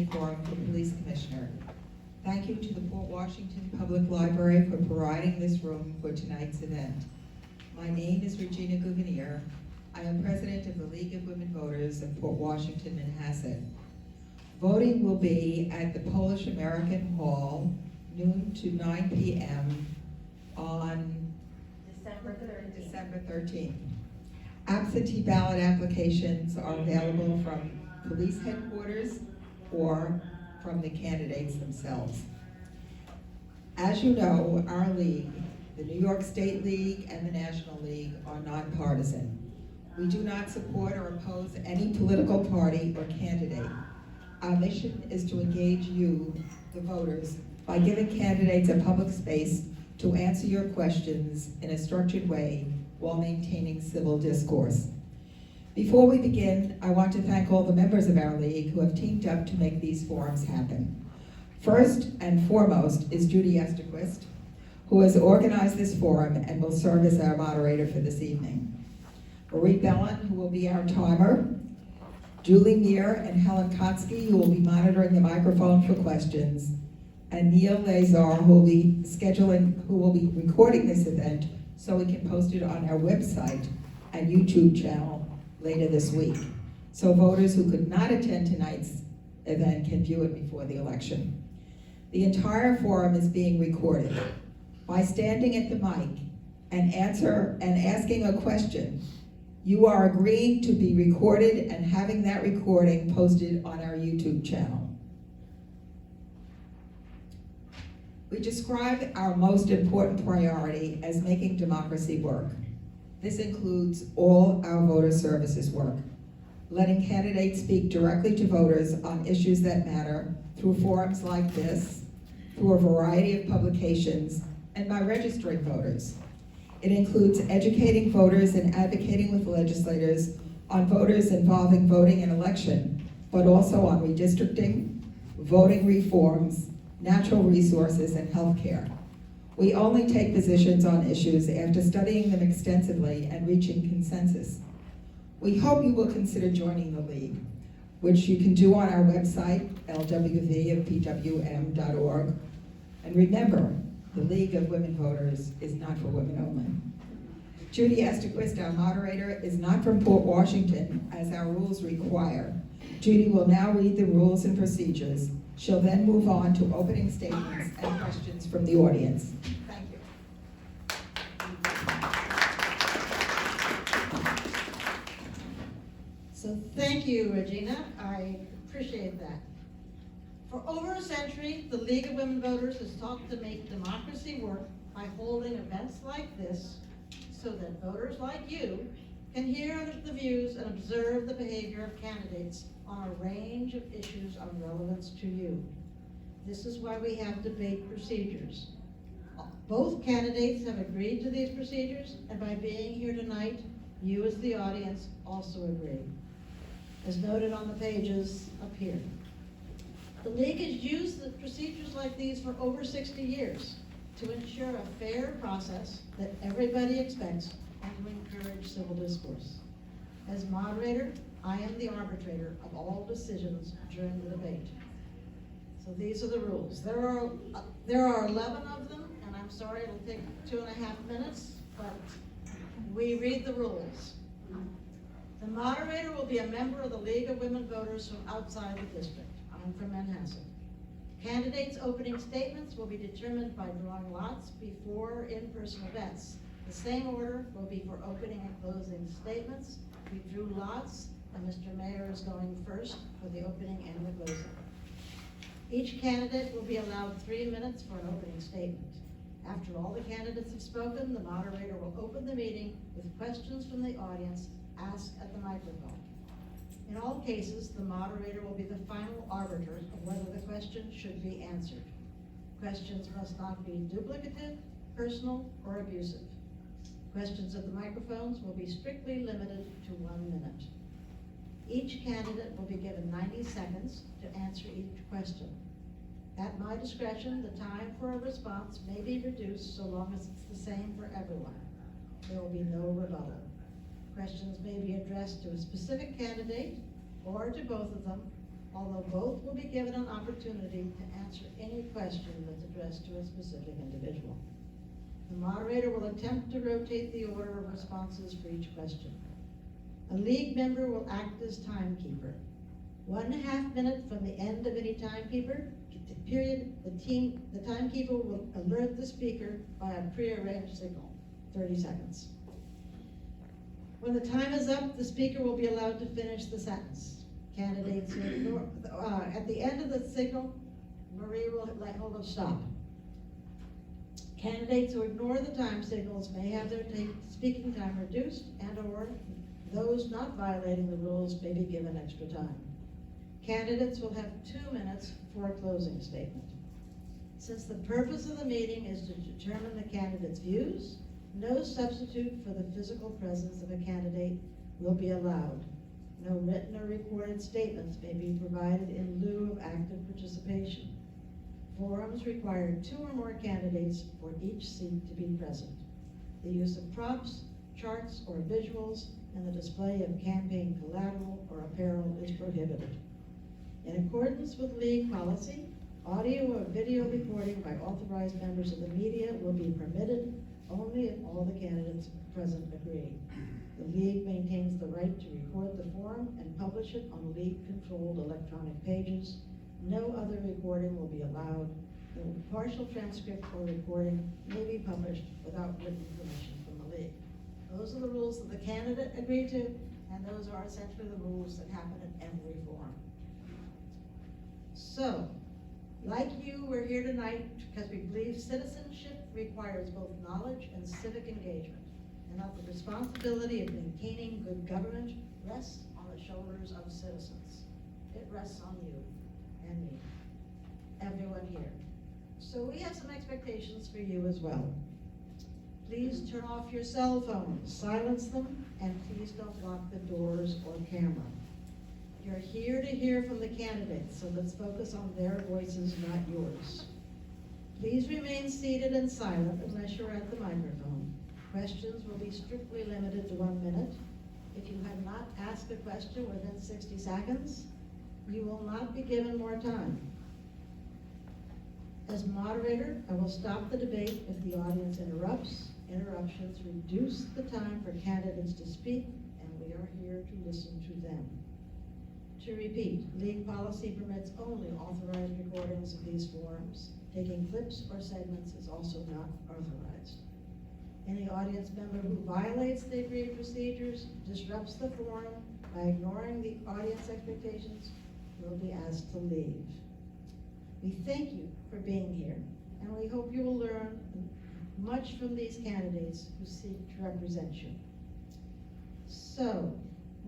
State Forum for Police Commissioner. Thank you to the Port Washington Public Library for providing this room for tonight's event. My name is Regina Gouvenier. I am president of the League of Women Voters of Port Washington, Manhasset. Voting will be at the Polish American Hall, noon to 9 p.m. on December 13th. Absentee ballot applications are available from police headquarters or from the candidates themselves. As you know, our league, the New York State League and the National League, are nonpartisan. We do not support or oppose any political party or candidate. Our mission is to engage you, the voters, by giving candidates a public space to answer your questions in a structured way while maintaining civil discourse. Before we begin, I want to thank all the members of our league who have teamed up to make these forums happen. First and foremost is Judy Esterquist, who has organized this forum and will serve as our moderator for this evening. Marie Bellin, who will be our timer, Julie Meyer and Helen Kotsky, who will be monitoring the microphone for questions, and Neil Lazar, who will be recording this event so we can post it on our website and YouTube channel later this week. So voters who could not attend tonight's event can view it before the election. The entire forum is being recorded. By standing at the mic and asking a question, you are agreeing to be recorded and having that recording posted on our YouTube channel. We describe our most important priority as making democracy work. This includes all our voter services work, letting candidates speak directly to voters on issues that matter through forums like this, through a variety of publications, and by registering voters. It includes educating voters and advocating with legislators on voters involving voting and election, but also on redistricting, voting reforms, natural resources, and healthcare. We only take positions on issues after studying them extensively and reaching consensus. We hope you will consider joining the League, which you can do on our website, LWV of PWM.org. And remember, the League of Women Voters is not for women only. Judy Esterquist, our moderator, is not from Port Washington, as our rules require. Judy will now read the rules and procedures. She'll then move on to opening statements and questions from the audience. Thank you. So thank you, Regina. I appreciate that. For over a century, the League of Women Voters has sought to make democracy work by holding events like this so that voters like you can hear the views and observe the behavior of candidates on a range of issues of relevance to you. This is why we have debate procedures. Both candidates have agreed to these procedures, and by being here tonight, you as the audience also agree, as noted on the pages up here. The League has used the procedures like these for over 60 years to ensure a fair process that everybody expects and to encourage civil discourse. As moderator, I am the arbitrator of all decisions during the debate. So these are the rules. There are 11 of them, and I'm sorry it'll take 2.5 minutes, but we read the rules. The moderator will be a member of the League of Women Voters from outside the district. I'm from Manhasset. Candidates' opening statements will be determined by drawing lots before in-person events. The same order will be for opening and closing statements. We drew lots, and Mr. Meyer is going first for the opening and the closing. Each candidate will be allowed 3 minutes for an opening statement. After all the candidates have spoken, the moderator will open the meeting with questions from the audience asked at the microphone. In all cases, the moderator will be the final arbiter of whether the question should be answered. Questions must not be duplicative, personal, or abusive. Questions at the microphones will be strictly limited to 1 minute. Each candidate will be given 90 seconds to answer each question. At my discretion, the time for a response may be reduced so long as it's the same for everyone. There will be no rebuttal. Questions may be addressed to a specific candidate or to both of them, although both will be given an opportunity to answer any question that's addressed to a specific individual. The moderator will attempt to rotate the order of responses for each question. A league member will act as timekeeper. 1.5 minutes from the end of any timekeeper period, the timekeeper will alert the speaker by a prearranged signal, 30 seconds. When the time is up, the speaker will be allowed to finish the sentence. Candidates who ignore, at the end of the signal, Marie will let hold of stop. Candidates who ignore the time signals may have their speaking time reduced, and/or those not violating the rules may be given extra time. Candidates will have 2 minutes for a closing statement. Since the purpose of the meeting is to determine the candidate's views, no substitute for the physical presence of a candidate will be allowed. No written or recorded statements may be provided in lieu of active participation. Forums require 2 or more candidates for each seat to be present. The use of props, charts, or visuals, and the display of campaign collateral or apparel is prohibited. In accordance with league policy, audio or video recording by authorized members of the media will be permitted only if all the candidates present agree. The league maintains the right to record the forum and publish it on league-controlled electronic pages. No other recording will be allowed. No partial transcript or recording may be published without written permission from the league. Those are the rules that the candidate agreed to, and those are essentially the rules that happen at every forum. So, like you, we're here tonight because we believe citizenship requires both knowledge and civic engagement, and that the responsibility of maintaining good government rests on the shoulders of citizens. It rests on you and me, everyone here. So we have some expectations for you as well. Please turn off your cell phones, silence them, and please don't lock the doors or camera. You're here to hear from the candidates, so let's focus on their voices, not yours. Please remain seated and silent unless you're at the microphone. Questions will be strictly limited to 1 minute. If you have not asked a question within 60 seconds, you will not be given more time. As moderator, I will stop the debate if the audience interrupts. Interruptions reduce the time for candidates to speak, and we are here to listen to them. To repeat, league policy permits only authorized recordings of these forums. Taking clips or segments is also not authorized. Any audience member who violates the agreed procedures, disrupts the forum by ignoring the audience expectations, will be asked to leave. We thank you for being here, and we hope you will learn much from these candidates who seek to represent you. So,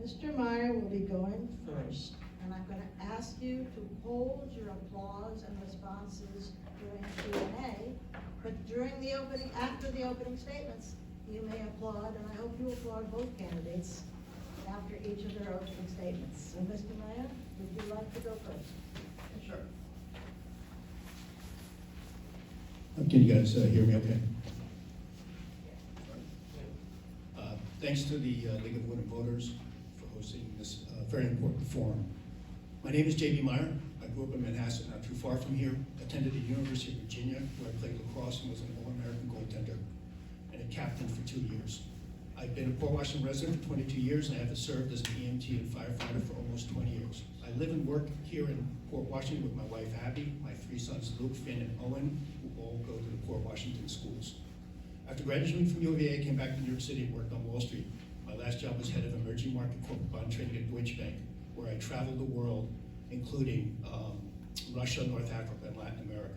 Mr. Meyer will be going first, and I'm going to ask you to hold your applause and responses during Q&A, but after the opening statements, you may applaud, and I hope you applaud both candidates after each of their opening statements. So, Mr. Meyer, would you like to go first? Sure. Can you guys hear me okay? Thanks to the League of Women Voters for hosting this very important forum. My name is J.B. Meyer. I grew up in Manhasset, not too far from here. Attended the University of Virginia, where I played lacrosse and was an All-American goaltender and a captain for 2 years. I've been a Port Washington resident for 22 years, and I have served as an EMT and firefighter for almost 20 years. I live and work here in Port Washington with my wife Abby, my 3 sons Luke, Finn, and Owen, who all go to the Port Washington schools. After graduating from U of A, I came back to New York City and worked on Wall Street. My last job was head of emerging market corporate bond trading at Deutsche Bank, where I traveled the world, including Russia, North Africa, and Latin America.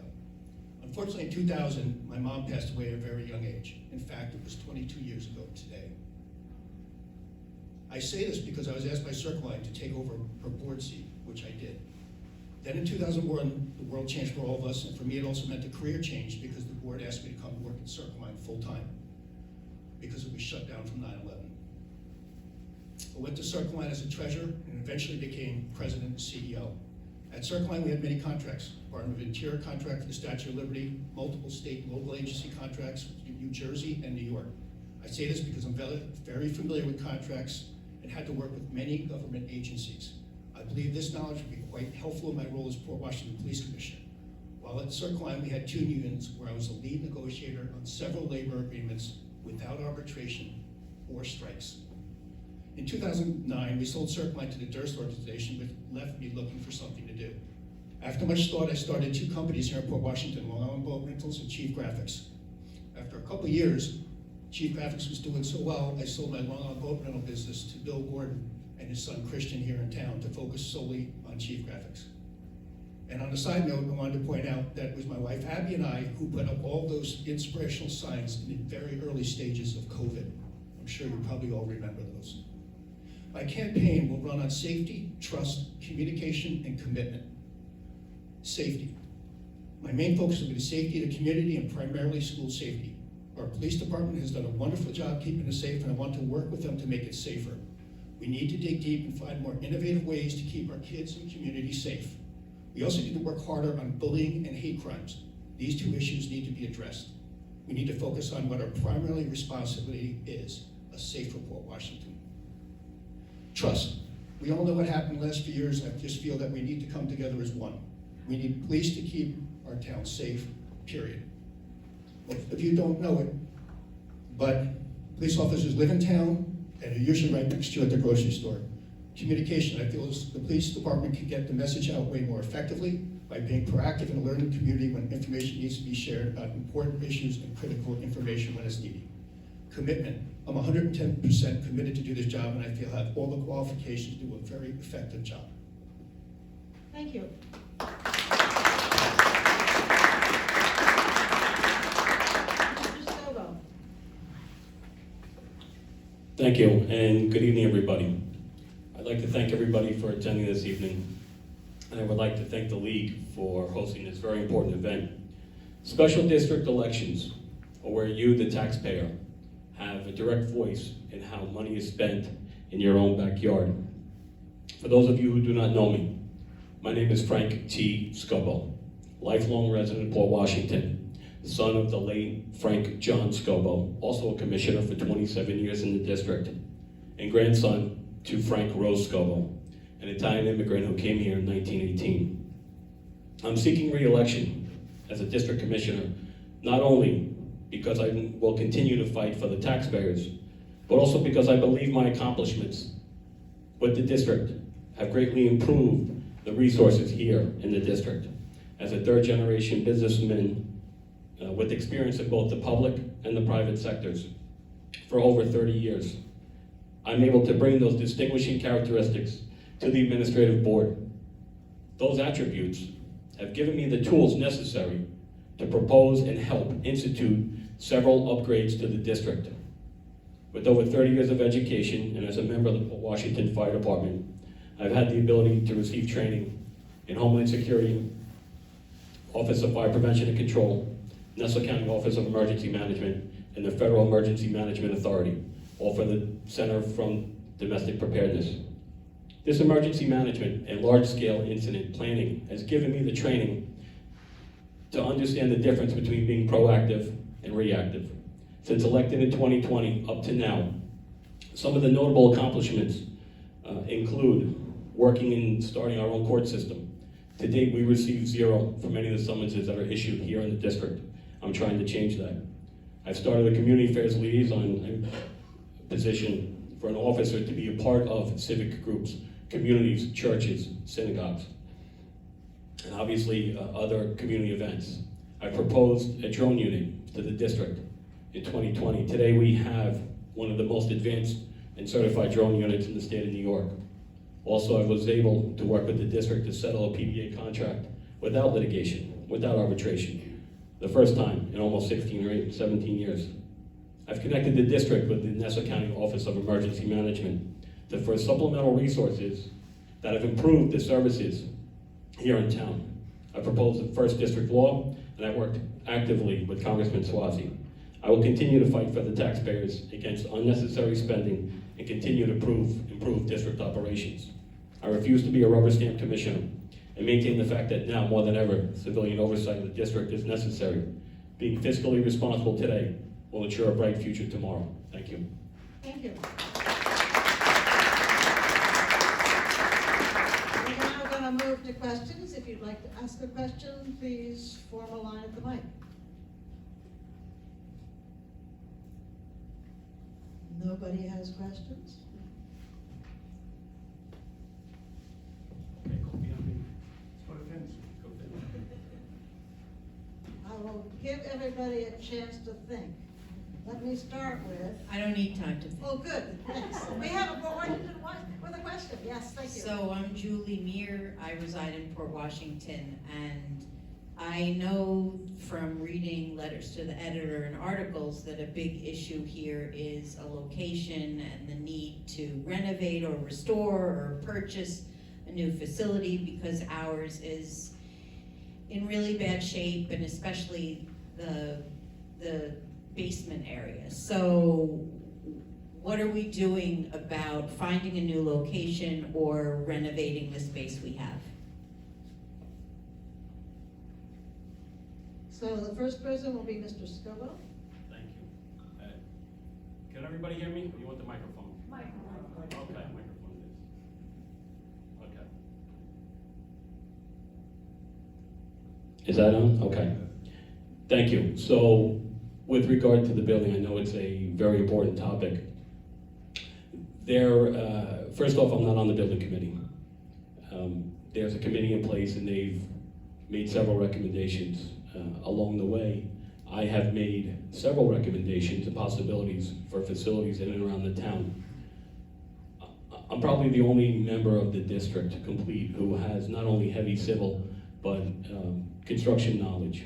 Unfortunately, in 2000, my mom passed away at a very young age. In fact, it was 22 years ago today. I say this because I was asked by Circline to take over her board seat, which I did. Then in 2001, the world changed for all of us, and for me it also meant a career change because the board asked me to come work at Circline full-time because it was shut down from 9/11. I went to Circline as a treasurer and eventually became president and CEO. At Circline, we had many contracts: Department of Interior contract for the Statue of Liberty, multiple state and local agency contracts in New Jersey and New York. I say this because I'm very familiar with contracts and had to work with many government agencies. I believe this knowledge would be quite helpful in my role as Port Washington Police Commissioner. While at Circle Line, we had 2 unions where I was the lead negotiator on several labor agreements without arbitration or strikes. In 2009, we sold Circle Line to the Durst organization, which left me looking for something to do. After much thought, I started 2 companies here in Port Washington, Long Island Boat Rentals and Chief Graphics. After a couple years, Chief Graphics was doing so well, I sold my Long Island Boat Rental business to Bill Gordon and his son Christian here in town to focus solely on Chief Graphics. And on a side note, I wanted to point out that it was my wife Abby and I who put up all those inspirational signs in the very early stages of COVID. I'm sure you probably all remember those. My campaign will run on safety, trust, communication, and commitment. Safety. My main focus will be the safety of the community and primarily school safety. Our police department has done a wonderful job keeping us safe, and I want to work with them to make it safer. We need to dig deep and find more innovative ways to keep our kids and community safe. We also need to work harder on bullying and hate crimes. These 2 issues need to be addressed. We need to focus on what our primary responsibility is, a safer Port Washington. Trust. We all know what happened the last few years. I just feel that we need to come together as one. We need police to keep our town safe, period. Most of you don't know it, but police officers live in town and are usually right next to you at the grocery store. Communication, I feel the police department can get the message out way more effectively by being proactive and alerting the community when information needs to be shared about important issues and critical information when it's needed. Commitment. I'm 110% committed to do this job, and I feel I have all the qualifications to do a very effective job. Thank you. Mr. Scobbo. Thank you, and good evening, everybody. I'd like to thank everybody for attending this evening, and I would like to thank the League for hosting this very important event. Special district elections are where you, the taxpayer, have a direct voice in how money is spent in your own backyard. For those of you who do not know me, my name is Frank T. Scobbo, lifelong resident of Port Washington, son of the late Frank John Scobbo, also a commissioner for 27 years in the district, and grandson to Frank Rose Scobbo, an Italian immigrant who came here in 1918. I'm seeking re-election as a district commissioner, not only because I will continue to fight for the taxpayers, but also because I believe my accomplishments with the district have greatly improved the resources here in the district. As a 3rd-generation businessman with experience in both the public and the private sectors for over 30 years, I'm able to bring those distinguishing characteristics to the administrative board. Those attributes have given me the tools necessary to propose and help institute several upgrades to the district. With over 30 years of education and as a member of the Port Washington Fire Department, I've had the ability to receive training in Homeland Security, Office of Fire Prevention and Control, Nassau County Office of Emergency Management, and the Federal Emergency Management Authority, all for the Center from Domestic Preparedness. This emergency management and large-scale incident planning has given me the training to understand the difference between being proactive and reactive. Since elected in 2020 up to now, some of the notable accomplishments include working in starting our own court system. To date, we received 0 for many of the summonses that are issued here in the district. I'm trying to change that. I've started a community affairs liaison position for an officer to be a part of civic groups, communities, churches, synagogues, and obviously other community events. I proposed a drone unit to the district in 2020. Today we have one of the most advanced and certified drone units in the state of New York. Also, I was able to work with the district to settle a PBA contract without litigation, without arbitration, the first time in almost 16 or 17 years. I've connected the district with the Nassau County Office of Emergency Management for supplemental resources that have improved the services here in town. I proposed the first district law, and I worked actively with Congressman Swazi. I will continue to fight for the taxpayers against unnecessary spending and continue to improve district operations. I refuse to be a rubber stamp commissioner and maintain the fact that now more than ever, civilian oversight of the district is necessary. Being fiscally responsible today will ensure a bright future tomorrow. Thank you. Thank you. now move to questions. If you'd like to ask a question, please form a line at the mic. Nobody has questions? Okay, go behind me. Let's go to Vince. Go Vince. I will give everybody a chance to think. Let me start with, I don't need time to think. oh, good, thanks. We have a Washington with a question. Yes, thank you. So I'm Julie Meyer. I reside in Port Washington, and I know from reading letters to the editor and articles that a big issue here is a location and the need to renovate or restore or purchase a new facility because ours is in really bad shape, and especially the basement area. So what are we doing about finding a new location or renovating the space we have? So the first person will be Mr. Scobbo. Thank you. Can everybody hear me? Or you want the microphone? Microphone. Okay, microphone it is. Okay. Is that on? Okay. Thank you. So, with regard to the building, I know it's a very important topic. First off, I'm not on the building committee. There's a committee in place and they've made several recommendations. Along the way, I have made several recommendations and possibilities for facilities in and around the town. I'm probably the only member of the district complete who has not only heavy civil, but construction knowledge.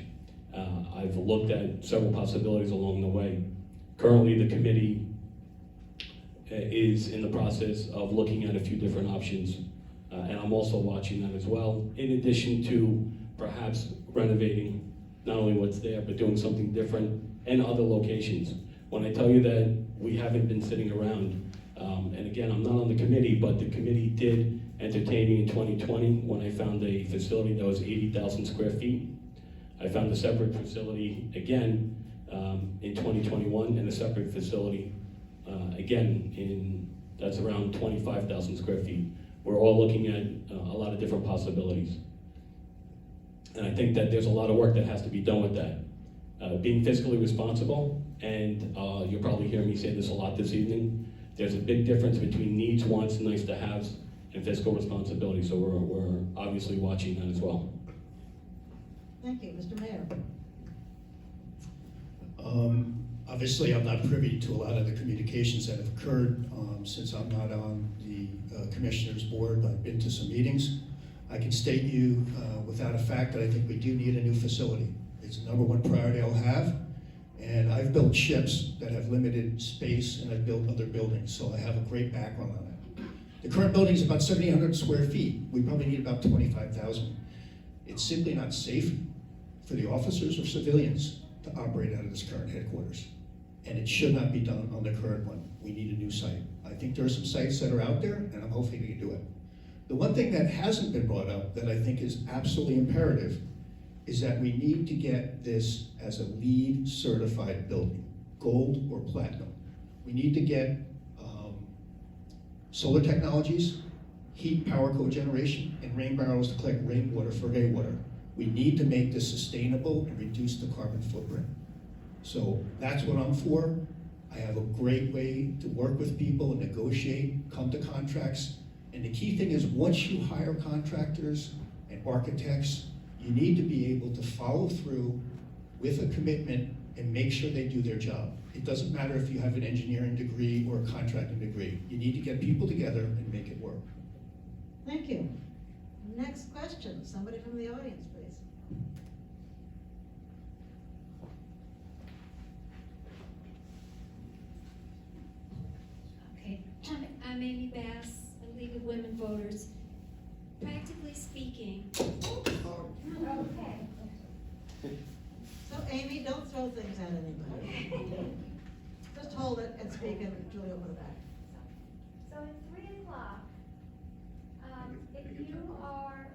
I've looked at several possibilities along the way. Currently, the committee is in the process of looking at a few different options, and I'm also watching that as well, in addition to perhaps renovating not only what's there, but doing something different in other locations. When I tell you that we haven't been sitting around, and again, I'm not on the committee, but the committee did entertain me in 2020 when I found a facility that was 80,000 square feet. I found a separate facility again in 2021 and a separate facility again that's around 25,000 square feet. We're all looking at a lot of different possibilities. And I think that there's a lot of work that has to be done with that. Being fiscally responsible, and you'll probably hear me say this a lot this evening, there's a big difference between needs, wants, nice to haves, and fiscal responsibility. So we're obviously watching that as well. Thank you, Mr. Mayor. Obviously, I'm not privy to a lot of the communications that have occurred since I'm not on the Commissioner's Board. I've been to some meetings. I can state you without a fact that I think we do need a new facility. It's the number one priority I'll have. And I've built ships that have limited space, and I've built other buildings, so I have a great background on that. The current building is about 7,800 square feet. We probably need about 25,000. It's simply not safe for the officers or civilians to operate out of this current headquarters. And it should not be done on the current one. We need a new site. I think there are some sites that are out there, and I'm hoping we can do it. The one thing that hasn't been brought up that I think is absolutely imperative is that we need to get this as a LEED certified building, gold or platinum. We need to get solar technologies, heat power cogeneration, and rain barrels to collect rainwater for water. We need to make this sustainable and reduce the carbon footprint. So that's what I'm for. I have a great way to work with people and negotiate, come to contracts. And the key thing is once you hire contractors and architects, you need to be able to follow through with a commitment and make sure they do their job. It doesn't matter if you have an engineering degree or a contracting degree. You need to get people together and make it work. Thank you. Next question, somebody from the audience, please. Okay, I'm Amy Bass, a League of Women Voters. Practically speaking. Okay. So Amy, don't throw things at anybody. Just hold it and speak, and Julie will put it back. So at 3 o'clock, if you are.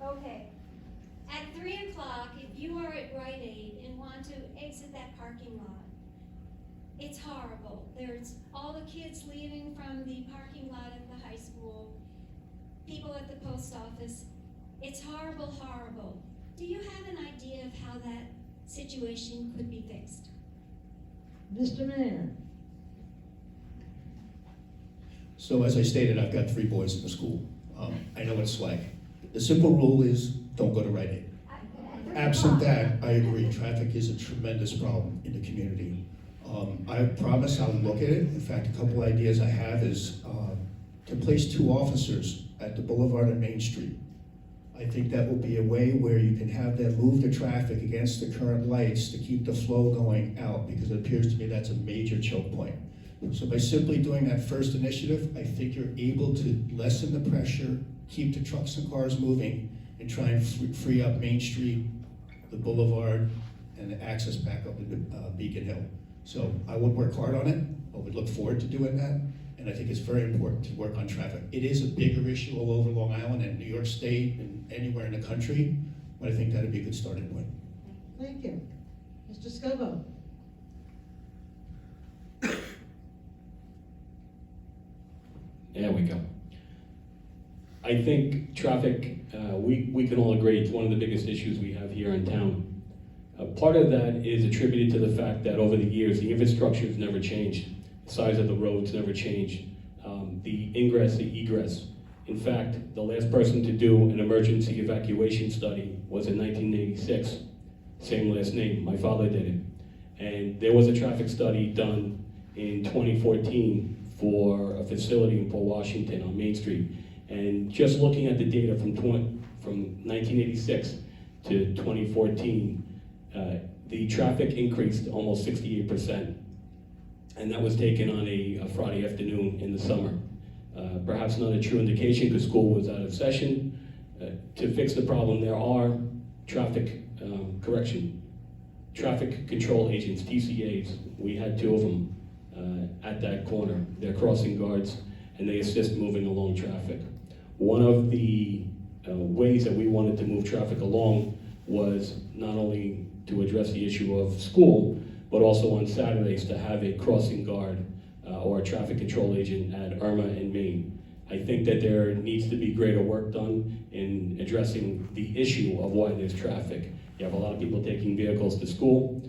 Okay. At 3 o'clock, if you are at Rite Aid and want to exit that parking lot, It's horrible. There's all the kids leaving from the parking lot at the high school, people at the post office. It's horrible, horrible. Do you have an idea of how that situation could be fixed? Mr. Mayor. So as I stated, I've got 3 boys in the school. I know what it's like. The simple rule is don't go to Rite Aid. Absent that, I agree, traffic is a tremendous problem in the community. I promise I'll look at it. In fact, a couple ideas I have is to place 2 officers at the Boulevard and Main Street. I think that will be a way where you can have them move the traffic against the current lights to keep the flow going out, because it appears to me that's a major choke point. So by simply doing that first initiative, I think you're able to lessen the pressure, keep the trucks and cars moving, and try and free up Main Street, the Boulevard, and the access back up into Beacon Hill. So I would work hard on it. I would look forward to doing that. And I think it's very important to work on traffic. It is a bigger issue all over Long Island and New York State and anywhere in the country, but I think that'd be a good starting point. Thank you. Mr. Scobbo. There we go. I think traffic, we can all agree, it's one of the biggest issues we have here in town. Part of that is attributed to the fact that over the years, the infrastructure has never changed. The size of the roads never changed. The ingress, the egress. In fact, the last person to do an emergency evacuation study was in 1986. Same last name, my father did it. And there was a traffic study done in 2014 for a facility in Port Washington on Main Street. And just looking at the data from 1986 to 2014, the traffic increased almost 68%. And that was taken on a Friday afternoon in the summer. Perhaps not a true indication because school was out of session. To fix the problem, there are traffic control agents, TCAs. We had 2 of them at that corner. They're crossing guards and they assist moving along traffic. One of the ways that we wanted to move traffic along was not only to address the issue of school, but also on Saturdays to have a crossing guard or a traffic control agent at Irma and Main. I think that there needs to be greater work done in addressing the issue of why there's traffic. You have a lot of people taking vehicles to school.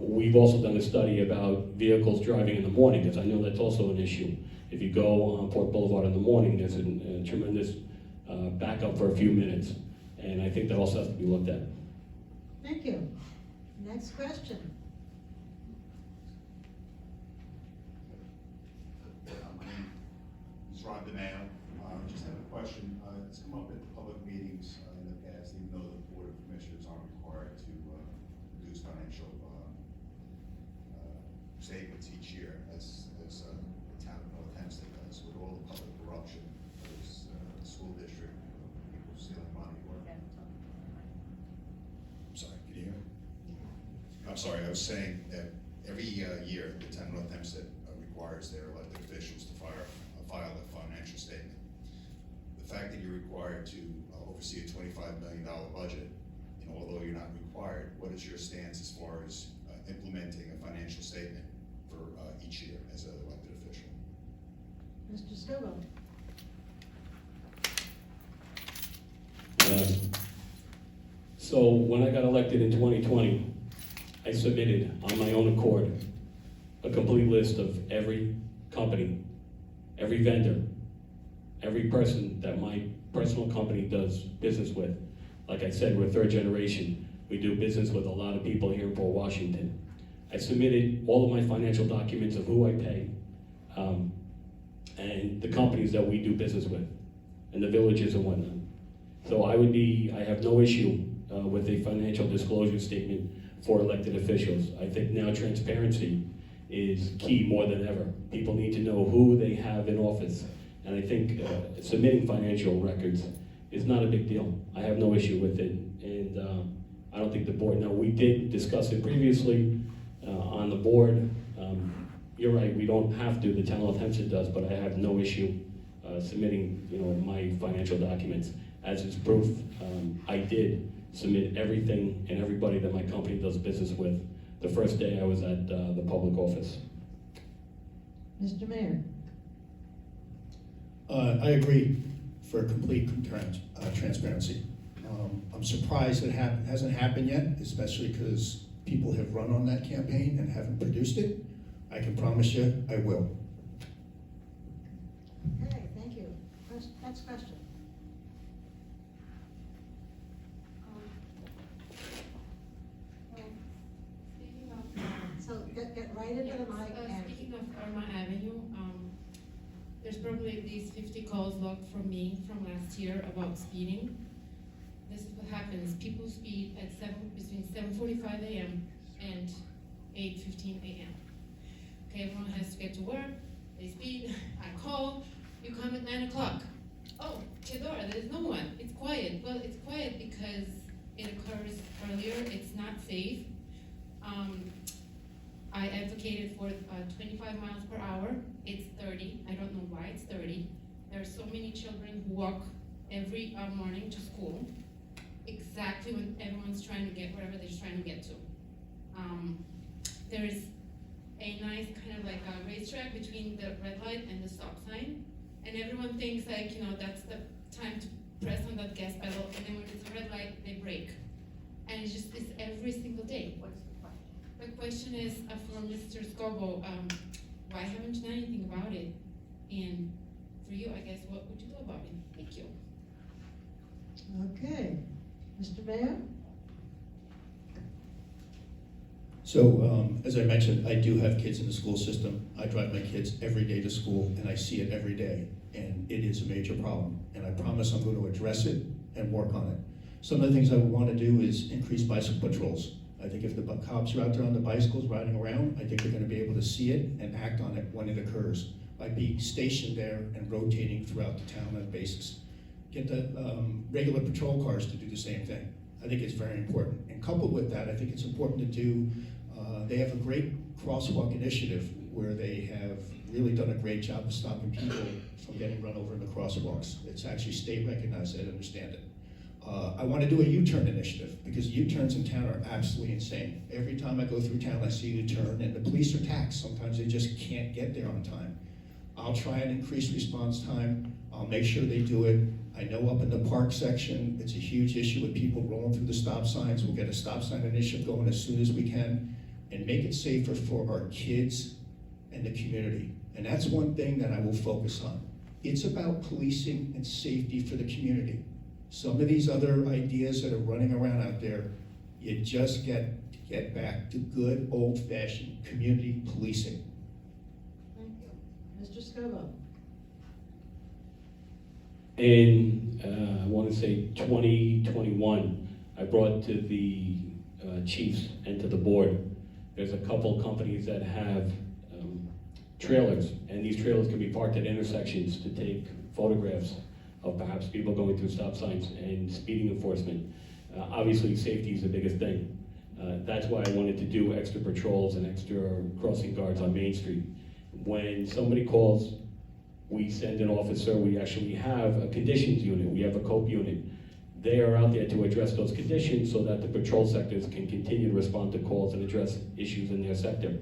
We've also done a study about vehicles driving in the morning, because I know that's also an issue. If you go on Port Boulevard in the morning, there's a tremendous backup for a few minutes. And I think that also has to be looked at. Thank you. Next question. Ron DeMayo. Just have a question. It's come up at public meetings in the past, even though the Board of Commissioners aren't required to produce financial statements each year, as the town of North Hempstead does, with all the public corruption, this school district, people stealing money. I'm sorry, can you hear me? I'm sorry, I was saying that every year, the town of North Hempstead requires their elected officials to file a financial statement. The fact that you're required to oversee a $25 million budget, although you're not required, what is your stance as far as implementing a financial statement for each year as an elected official? Mr. Scobbo. So when I got elected in 2020, I submitted on my own accord a complete list of every company, every vendor, every person that my personal company does business with. Like I said, we're 3rd generation. We do business with a lot of people here in Port Washington. I submitted all of my financial documents of who I pay and the companies that we do business with and the villages and whatnot. So I have no issue with a financial disclosure statement for elected officials. I think now transparency is key more than ever. People need to know who they have in office. And I think submitting financial records is not a big deal. I have no issue with it. And I don't think the board, now we did discuss it previously on the board. You're right, we don't have to, the town of North Hempstead does, but I have no issue submitting my financial documents. As is proof, I did submit everything and everybody that my company does business with the first day I was at the public office. Mr. Mayor? I agree for complete transparency. I'm surprised it hasn't happened yet, especially because people have run on that campaign and haven't produced it. I can promise you, I will. Okay, thank you. Next question. Speaking of, So get right into the mic and. speaking of Irma Avenue, there's probably at least 50 calls logged from me from last year about speeding. This is what happens. People speed at between 7:45 a.m. and 8:15 a.m. Okay, everyone has to get to work. They speed. I call. You come at 9 o'clock. Oh, Theodora, there's no one. It's quiet. Well, it's quiet because it occurs earlier. It's not safe. I advocated for 25 miles per hour. It's 30. I don't know why it's 30. There are so many children who walk every morning to school, exactly when everyone's trying to get wherever they're trying to get to. There is a nice kind of like a racetrack between the red light and the stop sign, and everyone thinks like, you know, that's the time to press on that gas pedal, and then when it's a red light, they brake. And it's every single day. What's the question? The question is for Mr. Scobbo, why haven't you done anything about it? And for you, I guess, what would you do about it? Thank you. Okay. Mr. Mayor? So, as I mentioned, I do have kids in the school system. I drive my kids every day to school, and I see it every day. And it is a major problem. And I promise I'm going to address it and work on it. Some of the things I would want to do is increase bicycle patrols. I think if the cops are out there on the bicycles riding around, I think they're going to be able to see it and act on it when it occurs by being stationed there and rotating throughout the town on a basis. Get the regular patrol cars to do the same thing. I think it's very important. And coupled with that, I think it's important to do, they have a great crosswalk initiative where they have really done a great job of stopping people from getting run over in the crosswalks. It's actually state recognized, I understand it. I want to do a U-turn initiative because U-turns in town are absolutely insane. Every time I go through town, I see a U-turn, and the police are taxed. Sometimes they just can't get there on time. I'll try and increase response time. I'll make sure they do it. I know up in the park section, it's a huge issue with people rolling through the stop signs. We'll get a stop sign initiative going as soon as we can and make it safer for our kids and the community. And that's one thing that I will focus on. It's about policing and safety for the community. Some of these other ideas that are running around out there, you just get back to good old-fashioned community policing. Thank you. Mr. Scobbo? In, I want to say 2021, I brought to the chiefs and to the board, there's a couple companies that have trailers, and these trailers can be parked at intersections to take photographs of perhaps people going through stop signs and speeding enforcement. Obviously, safety is the biggest thing. That's why I wanted to do extra patrols and extra crossing guards on Main Street. When somebody calls, we send an officer. We actually have a conditions unit. We have a COPE unit. They are out there to address those conditions so that the patrol sectors can continue to respond to calls and address issues in their sector.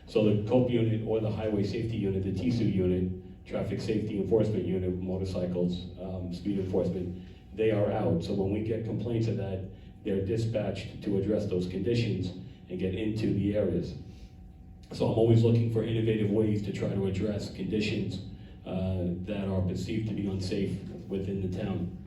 So the COPE unit or the highway safety unit, the TSU unit, traffic safety enforcement unit, motorcycles, speed enforcement, they are out. So when we get complaints of that, they're dispatched to address those conditions and get into the areas. So I'm always looking for innovative ways to try to address conditions that are perceived to be unsafe within the town.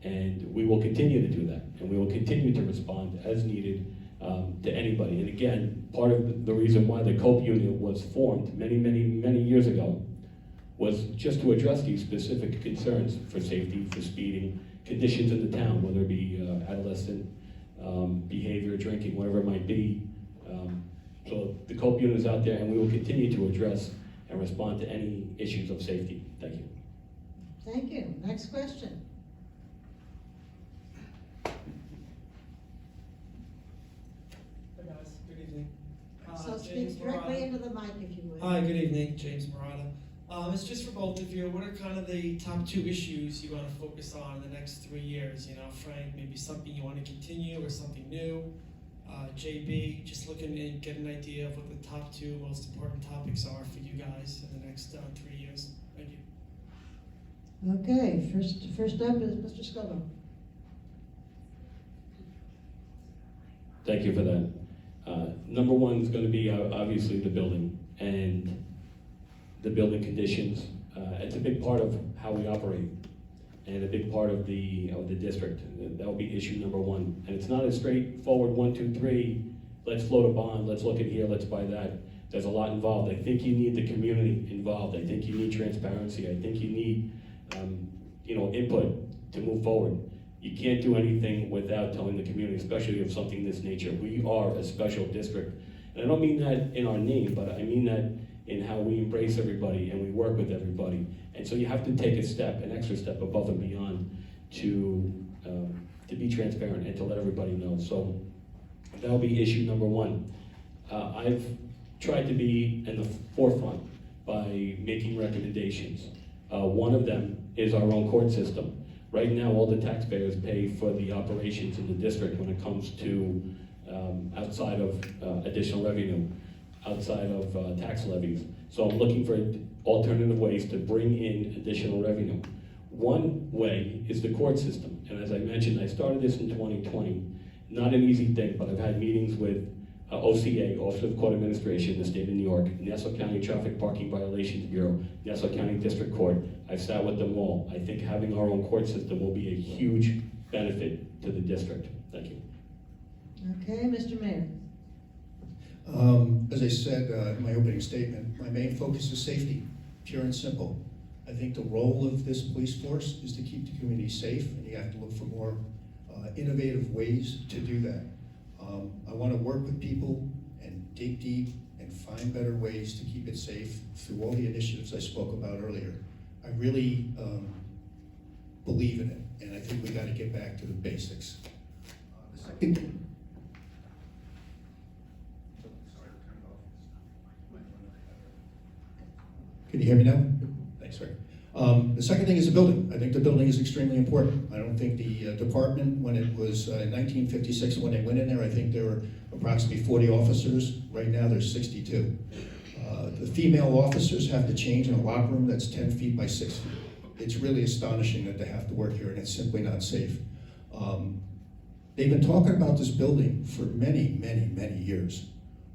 And we will continue to do that, and we will continue to respond as needed to anybody. And again, part of the reason why the COPE unit was formed many years ago was just to address these specific concerns for safety, for speeding, conditions in the town, whether it be adolescent behavior, drinking, whatever it might be. So the COPE unit is out there, and we will continue to address and respond to any issues of safety. Thank you. Thank you. Next question. Hi guys, good evening. So James speak directly Morata. into the mic if you would. Hi, good evening, James Morata. It's just for both of you. What are kind of the top 2 issues you want to focus on in the next 3 years? You know, Frank, maybe something you want to continue or something new. JB, just looking to get an idea of what the top 2 most important topics are for you guys in the next 3 years. Thank you. Okay, first up is Mr. Scobbo. Thank you for that. Number one is going to be obviously the building and the building conditions. It's a big part of how we operate and a big part of the district. That will be issue number one. And it's not a straightforward 1, 2, 3, let's float a bond, let's look at here, let's buy that. There's a lot involved. I think you need the community involved. I think you need transparency. I think you need input to move forward. You can't do anything without telling the community, especially of something this nature. We are a special district. And I don't mean that in our name, but I mean that in how we embrace everybody and we work with everybody. And so you have to take an extra step above and beyond to be transparent and to let everybody know. So that'll be issue number one. I've tried to be in the forefront by making recommendations. One of them is our own court system. Right now, all the taxpayers pay for the operations in the district when it comes to outside of additional revenue, outside of tax levies. So I'm looking for alternative ways to bring in additional revenue. One way is the court system. And as I mentioned, I started this in 2020. Not an easy thing, but I've had meetings with OCA, Office of Court Administration, the state of New York, Nassau County Traffic Parking Violations Bureau, Nassau County District Court. I've sat with them all. I think having our own court system will be a huge benefit to the district. Thank you. Okay, Mr. Mayor. As I said in my opening statement, my main focus is safety, pure and simple. I think the role of this police force is to keep the community safe, and you have to look for more innovative ways to do that. I want to work with people and dig deep and find better ways to keep it safe through all the initiatives I spoke about earlier. I really believe in it, and I think we got to get back to the basics. The second. Can you hear me now? Thanks, sir. The second thing is the building. I think the building is extremely important. I don't think the department, when it was in 1956, when they went in there, I think there were approximately 40 officers. Right now, there's 62. The female officers have to change in a locker room that's 10 feet by 6 feet. It's really astonishing that they have to work here, and it's simply not safe. They've been talking about this building for many, many, many years.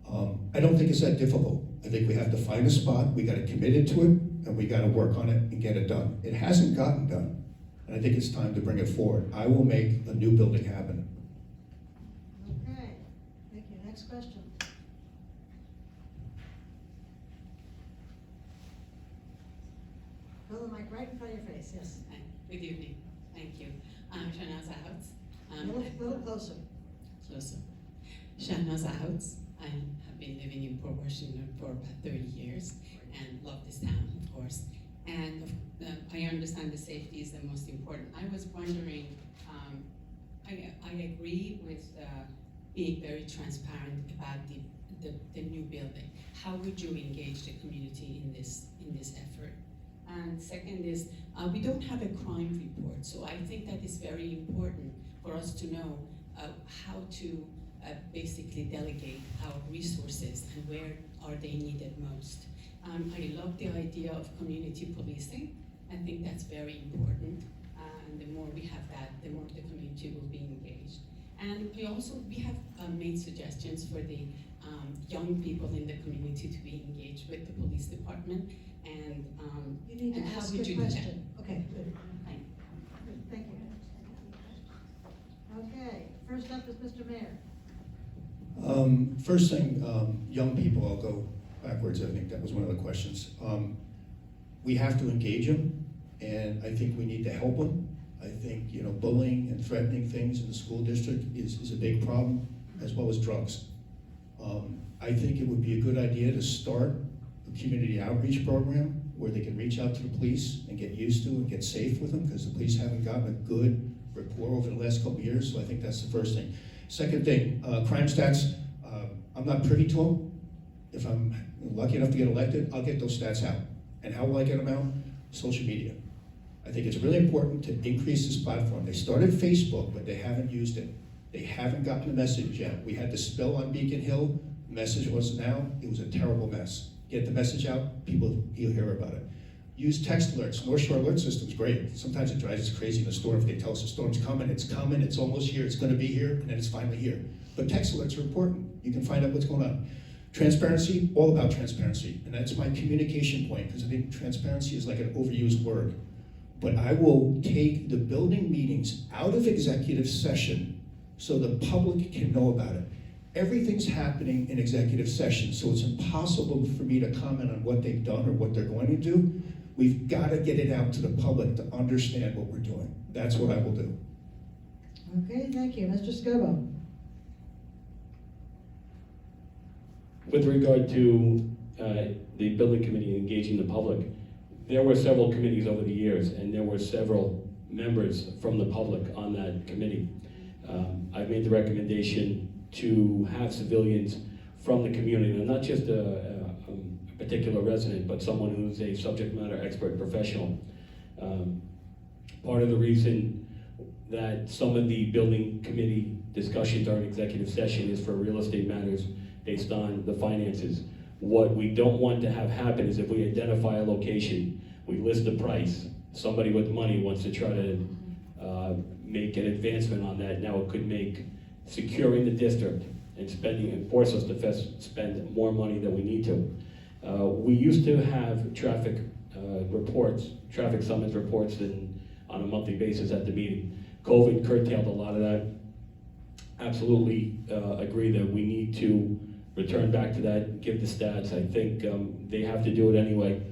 I don't think it's that difficult. I think we have to find a spot, we got to commit it to it, and we got to work on it and get it done. It hasn't gotten done, and I think it's time to bring it forward. I will make a new building happen. Okay, thank you. Next question. Hold the mic right in front of your face, yes. Hi, good evening. Thank you. Shahnaz Ahouts. A little closer. Closer. Shahnaz Ahouts. I have been living in Port Washington for about 30 years and love this town, of course. And I understand the safety is the most important. I was wondering, I agree with being very transparent about the new building. How would you engage the community in this effort? And second is, we don't have a crime report, so I think that is very important for us to know how to basically delegate our resources and where are they needed most. I love the idea of community policing. I think that's very important. And the more we have that, the more the community will be engaged. And we have made suggestions for the young people in the community to be engaged with the police department. And You need to and how ask would a you do that? question. Okay, good. Thank Good, thank you. Okay, first up is Mr. Mayor. First thing, young people, I'll go backwards. I think that was one of the questions. We have to engage them, and I think we need to help them. I think, bullying and threatening things in the school district is a big problem, as well as drugs. I think it would be a good idea to start a community outreach program where they can reach out to the police and get used to and get safe with them, because the police haven't gotten a good rapport over the last couple of years, so I think that's the first thing. Second thing, crime stats, I'm not privy to them. If I'm lucky enough to get elected, I'll get those stats out. And how will I get them out? Social media. I think it's really important to increase this platform. They started Facebook, but they haven't used it. They haven't gotten the message yet. We had the spill on Beacon Hill, message wasn't out, it was a terrible mess. Get the message out, you'll hear about it. Use text alerts. North Shore Alert System's great. Sometimes it drives us crazy in the storm if they tell us the storm's coming, it's almost here, it's gonna be here, and then it's finally here. But text alerts are important. You can find out what's going on. Transparency, all about transparency, and that's my communication point, because I think transparency is like an overused word. But I will take the building meetings out of executive session so the public can know about it. Everything's happening in executive session, so it's impossible for me to comment on what they've done or what they're going to do. We've got to get it out to the public to understand what we're doing. That's what I will do. Okay, thank you. Mr. Scobbo. With regard to the building committee engaging the public, there were several committees over the years, and there were several members from the public on that committee. I've made the recommendation to have civilians from the community, and not just a particular resident, but someone who's a subject matter expert professional. Part of the reason that some of the building committee discussions are in executive session is for real estate matters based on the finances. What we don't want to have happen is if we identify a location, we list the price, somebody with money wants to try to make an advancement on that. Now it could make securing the district and force us to spend more money than we need to. We used to have traffic reports, traffic summons reports on a monthly basis at the meeting. COVID curtailed a lot of that. Absolutely agree that we need to return back to that, give the stats. I think they have to do it anyway.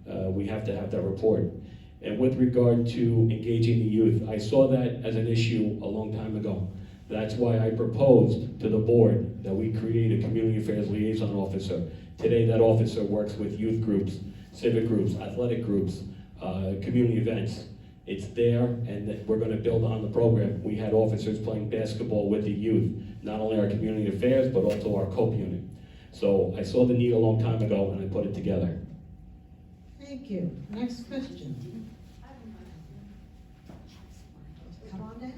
We have to have that report. And with regard to engaging the youth, I saw that as an issue a long time ago. That's why I proposed to the board that we create a community affairs liaison officer. Today that officer works with youth groups, civic groups, athletic groups, community events. It's there, and we're going to build on the program. We had officers playing basketball with the youth, not only our community affairs, but also our COPE unit. So I saw the need a long time ago, and I put it together. Thank you. Next question. Come on down.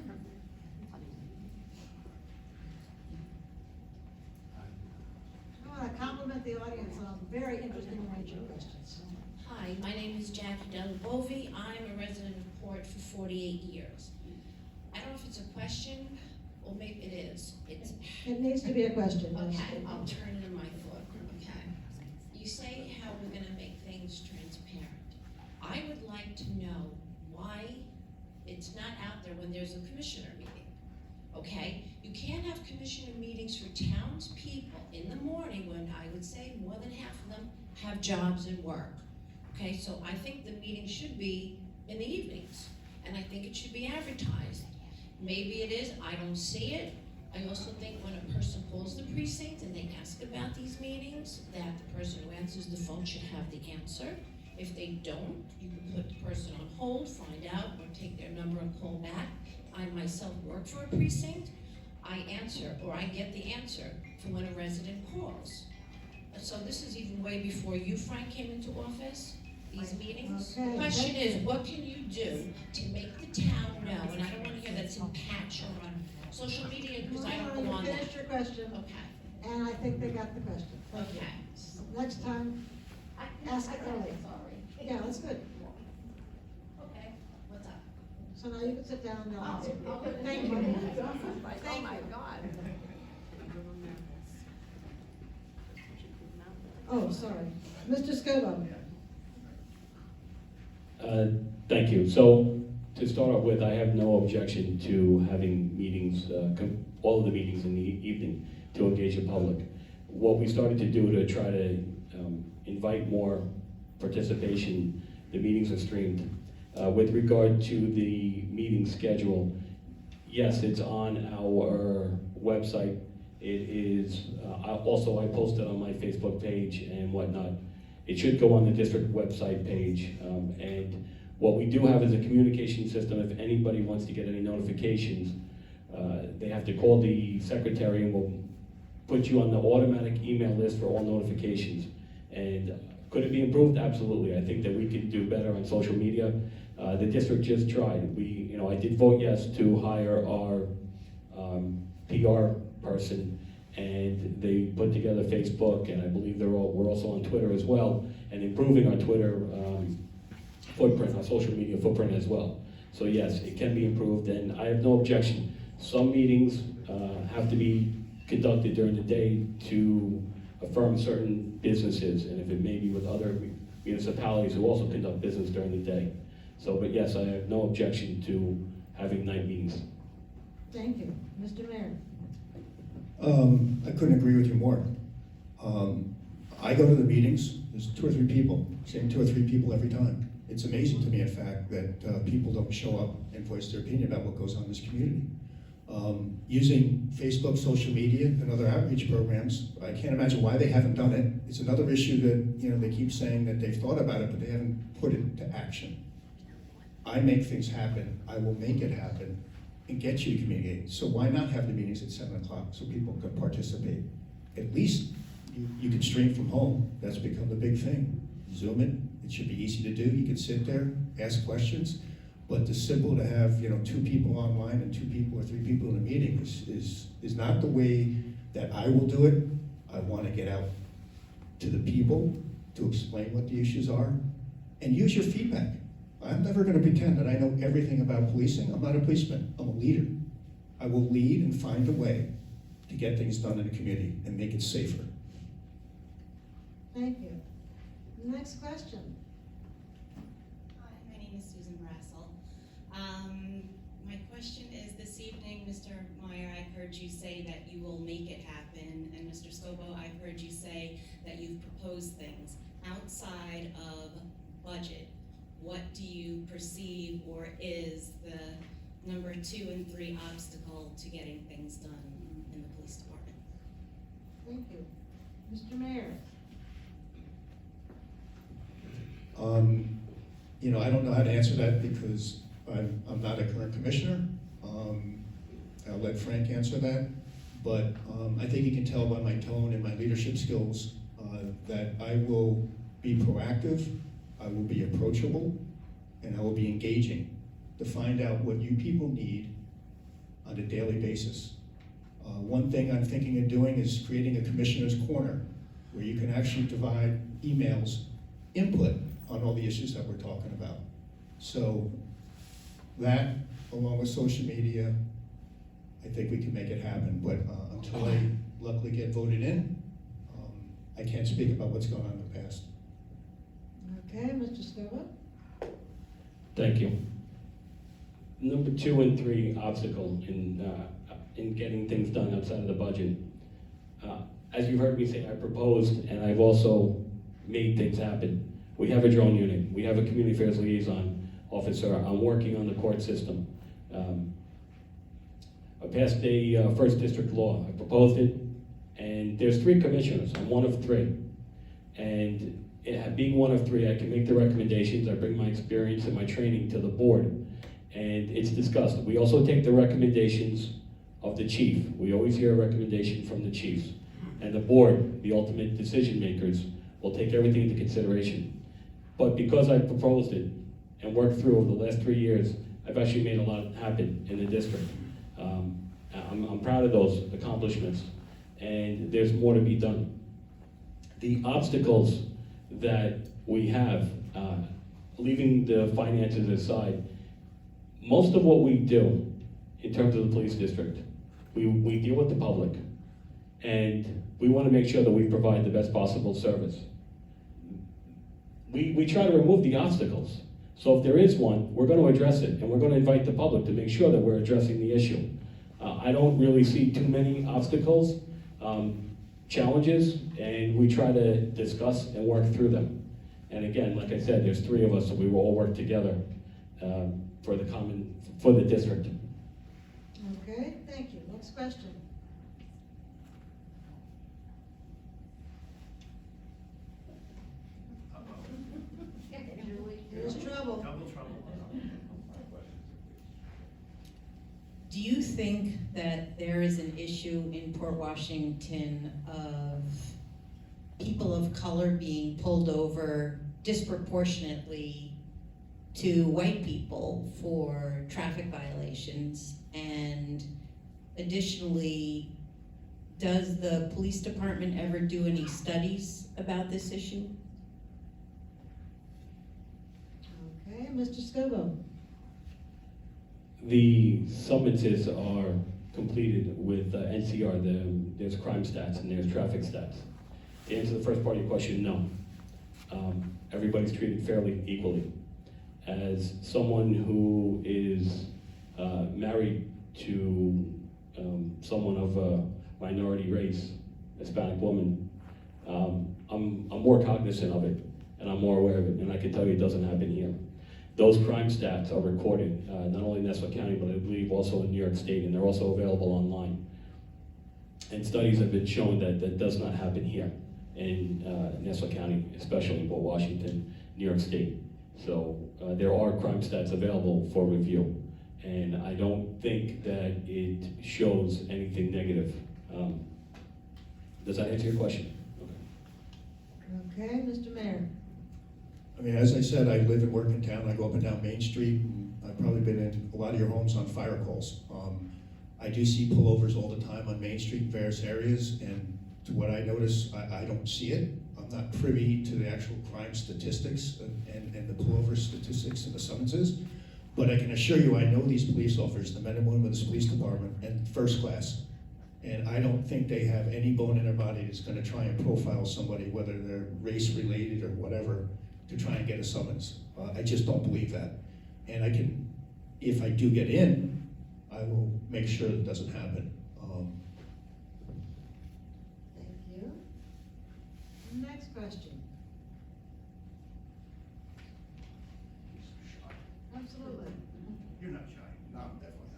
I want to compliment the audience on very interesting range of questions. Hi, my name is Jackie LWV. I'm a resident of Port for 48 years. I don't know if it's a question, or maybe it is. It needs to be a question. Okay, I'll turn it in my thought. Okay. You say how we're gonna make things transparent. I would like to know why it's not out there when there's a commissioner meeting. Okay? You can't have commissioner meetings for townspeople in the morning when I would say more than half of them have jobs and work. Okay, so I think the meeting should be in the evenings, and I think it should be advertised. Maybe it is, I don't see it. I also think when a person calls the precinct and they ask about these meetings, that the person who answers the phone should have the answer. If they don't, you can put the person on hold, find out, or take their number and call back. I myself work for a precinct. I answer, or I get the answer for when a resident calls. So this is even way before you, Frank, came into office, these meetings. Okay. The question is, what can you do to make the town know? And I don't want to hear that's in Patch or on social media, because I don't go on You that. finished your question, Okay, and I think they got the question. Thank you. okay. Next time, ask it early. Sorry. Yeah, that's good. Okay, what's up? So now you can sit down and they'll answer. Oh, Thank you. oh my God. Oh, sorry. Mr. Scobbo. Thank you. So to start off with, I have no objection to having meetings, all of the meetings in the evening to engage the public. What we started to do to try to invite more participation, the meetings are streamed. With regard to the meeting schedule, yes, it's on our website. It is, also I posted on my Facebook page and whatnot. It should go on the district website page. And what we do have is a communication system. If anybody wants to get any notifications, they have to call the secretary and we'll put you on the automatic email list for all notifications. And could it be improved? Absolutely. I think that we could do better on social media. The district just tried. I did vote yes to hire our PR person, and they put together Facebook, and I believe we're also on Twitter as well, and improving our Twitter footprint, our social media footprint as well. So yes, it can be improved, and I have no objection. Some meetings have to be conducted during the day to affirm certain businesses, and if it may be with other municipalities who also conduct business during the day. So, but yes, I have no objection to having night meetings. Thank you. Mr. Mayor? I couldn't agree with you more. I go to the meetings, there's 2 or 3 people, same 2 or 3 people every time. It's amazing to me, in fact, that people don't show up and voice their opinion about what goes on in this community. Using Facebook, social media, and other outreach programs, I can't imagine why they haven't done it. It's another issue that, they keep saying that they've thought about it, but they haven't put it into action. I make things happen, I will make it happen, and get you to communicate. So why not have the meetings at 7 o'clock so people can participate? At least you can stream from home. That's become the big thing. Zoom it should be easy to do. You can sit there, ask questions, but the simple to have 2 people online and 2 people or 3 people in a meeting is not the way that I will do it. I want to get out to the people to explain what the issues are and use your feedback. I'm never going to pretend that I know everything about policing. I'm not a policeman, I'm a leader. I will lead and find a way to get things done in the community and make it safer. Thank you. Next question. Hi, my name is Susan Brassel. My question is, this evening, Mr. Meyer, I've heard you say that you will make it happen, and Mr. Scobbo, I've heard you say that you've proposed things. Outside of budget, what do you perceive or is the number 2 and 3 obstacle to getting things done in the police department? Thank you. Mr. Mayor? I don't know how to answer that because I'm not a current commissioner. I'll let Frank answer that. But I think you can tell by my tone and my leadership skills that I will be proactive, I will be approachable, and I will be engaging to find out what you people need on a daily basis. One thing I'm thinking of doing is creating a commissioner's corner where you can actually provide emails, input on all the issues that we're talking about. So that, along with social media, I think we can make it happen. But until I luckily get voted in, I can't speak about what's going on in the past. Okay, Mr. Scobbo? Thank you. Number 2 and 3 obstacle in getting things done outside of the budget. As you heard me say, I proposed and I've also made things happen. We have a drone unit. We have a community affairs liaison officer. I'm working on the court system. I passed a first district law. I proposed it, and there's 3 commissioners. I'm one of 3. And being one of 3, I can make the recommendations. I bring my experience and my training to the board, and it's discussed. We also take the recommendations of the chief. We always hear a recommendation from the chiefs. And the board, the ultimate decision makers, will take everything into consideration. But because I proposed it and worked through over the last 3 years, I've actually made a lot happen in the district. I'm proud of those accomplishments, and there's more to be done. The obstacles that we have, leaving the finances aside, most of what we do in terms of the police district, we deal with the public, and we want to make sure that we provide the best possible service. We try to remove the obstacles. So if there is one, we're going to address it, and we're going to invite the public to make sure that we're addressing the issue. I don't really see too many obstacles, challenges, and we try to discuss and work through them. And again, like I said, there's 3 of us, so we will all work together for the district. Okay, thank you. Next question. Here's trouble. Double trouble. Do you think that there is an issue in Port Washington of people of color being pulled over disproportionately to white people for traffic violations? And additionally, does the police department ever do any studies about this issue? Okay, Mr. Scobbo. The summonses are completed with NCR. There's crime stats and there's traffic stats. To answer the first part of your question, no. Everybody's treated fairly equally. As someone who is married to someone of a minority race, Hispanic woman, I'm more cognizant of it, and I'm more aware of it, and I can tell you it doesn't happen here. Those crime stats are recorded, not only in Nassau County, but I believe also in New York State, and they're also available online. And studies have been shown that that does not happen here in Nassau County, especially in Port Washington, New York State. So there are crime stats available for review, and I don't think that it shows anything negative. Does that answer your question? Okay, Mr. Mayor. I mean, as I said, I live and work in town. I go up and down Main Street, and I've probably been in a lot of your homes on fire calls. I do see pullovers all the time on Main Street in various areas, and to what I notice, I don't see it. I'm not privy to the actual crime statistics and the pullover statistics and the summonses, but I can assure you, I know these police officers, the men and women of this police department, and first class. And I don't think they have any bone in their body that's gonna try and profile somebody, whether they're race related or whatever, to try and get a summons. I just don't believe that. And I can, if I do get in, I will make sure that doesn't happen. Thank you. Next question. Absolutely. You're not shy. No, I'm definitely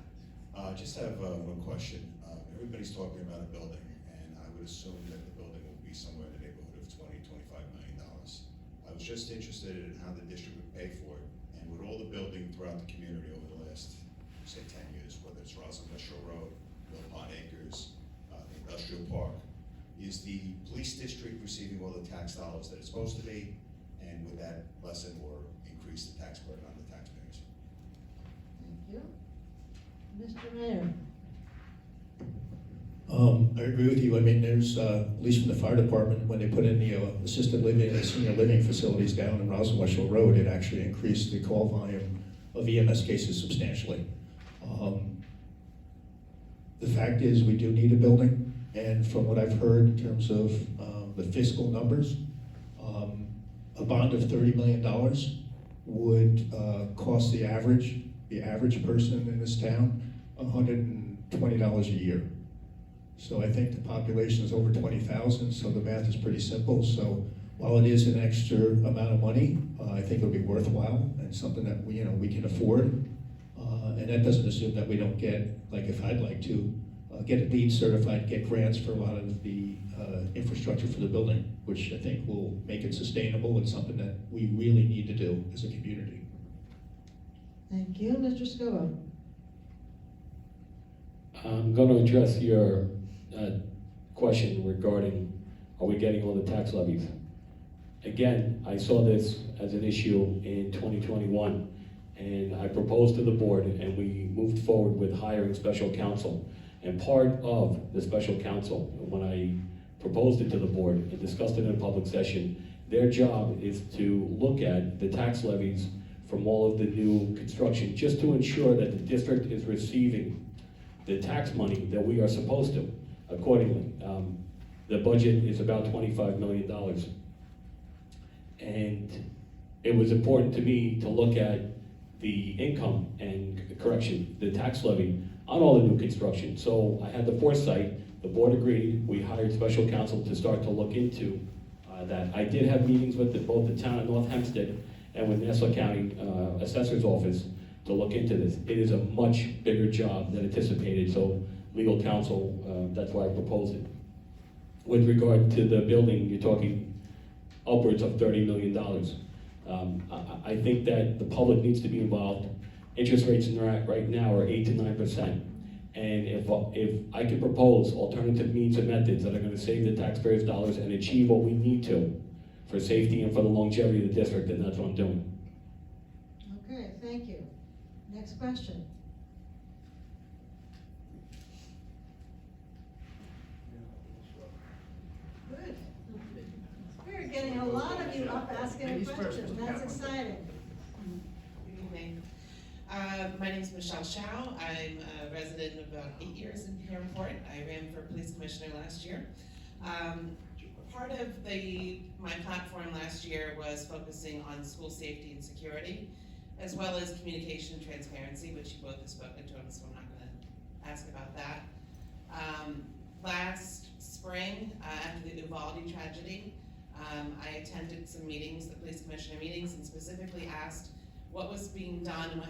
not. Just have one question. Everybody's talking about a building, and I would assume that the building will be somewhere in the neighborhood of $20–25 million. I was just interested in how the district would pay for it, and with all the building throughout the community over the last, say, 10 years, whether it's Rosslyn Metro Road, Mill Pond Acres, the industrial park, is the police district receiving all the tax dollars that it's supposed to be, and would that lessen or increase the tax burden on the taxpayers? Thank you. Mr. Mayor. I agree with you. I mean, there's, at least from the fire department, when they put in the assisted living and senior living facilities down in Rosslyn West Shore Road, it actually increased the call volume of EMS cases substantially. The fact is, we do need a building, and from what I've heard in terms of the fiscal numbers, a bond of $30 million would cost the average person in this town $120 a year. So I think the population is over 20,000, so the math is pretty simple. So while it is an extra amount of money, I think it'll be worthwhile and something that we can afford. And that doesn't assume that we don't get, like if I'd like to, get it LEED certified, get grants for a lot of the infrastructure for the building, which I think will make it sustainable and something that we really need to do as a community. Thank you. Mr. Scobbo. I'm going to address your question regarding, are we getting all the tax levies? Again, I saw this as an issue in 2021, and I proposed to the board, and we moved forward with hiring special counsel. And part of the special counsel, when I proposed it to the board and discussed it in a public session, their job is to look at the tax levies from all of the new construction, just to ensure that the district is receiving the tax money that we are supposed to accordingly. The budget is about $25 million. And it was important to me to look at the income and the tax levy on all the new construction. So I had the foresight, the board agreed, we hired special counsel to start to look into that. I did have meetings with both the town of North Hempstead and with Nassau County Assessor's Office to look into this. It is a much bigger job than anticipated, so legal counsel, that's why I proposed it. With regard to the building, you're talking upwards of $30 million. I think that the public needs to be involved. Interest rates right now are 8 to 9%. And if I could propose alternative means and methods that are going to save the taxpayers' dollars and achieve what we need to for safety and for the longevity of the district, then that's what I'm doing. Okay, thank you. Next question. question, that's exciting. Good evening. My name is Michelle Chow. I'm a resident of about 8 years in Pierreport. I ran for police commissioner last year. Part of my platform last year was focusing on school safety and security, as well as communication and transparency, which you both have spoken to, so I'm not going to ask about that. Last spring, after the Uvalde tragedy, I attended some meetings, the police commissioner meetings, and specifically asked what was being done and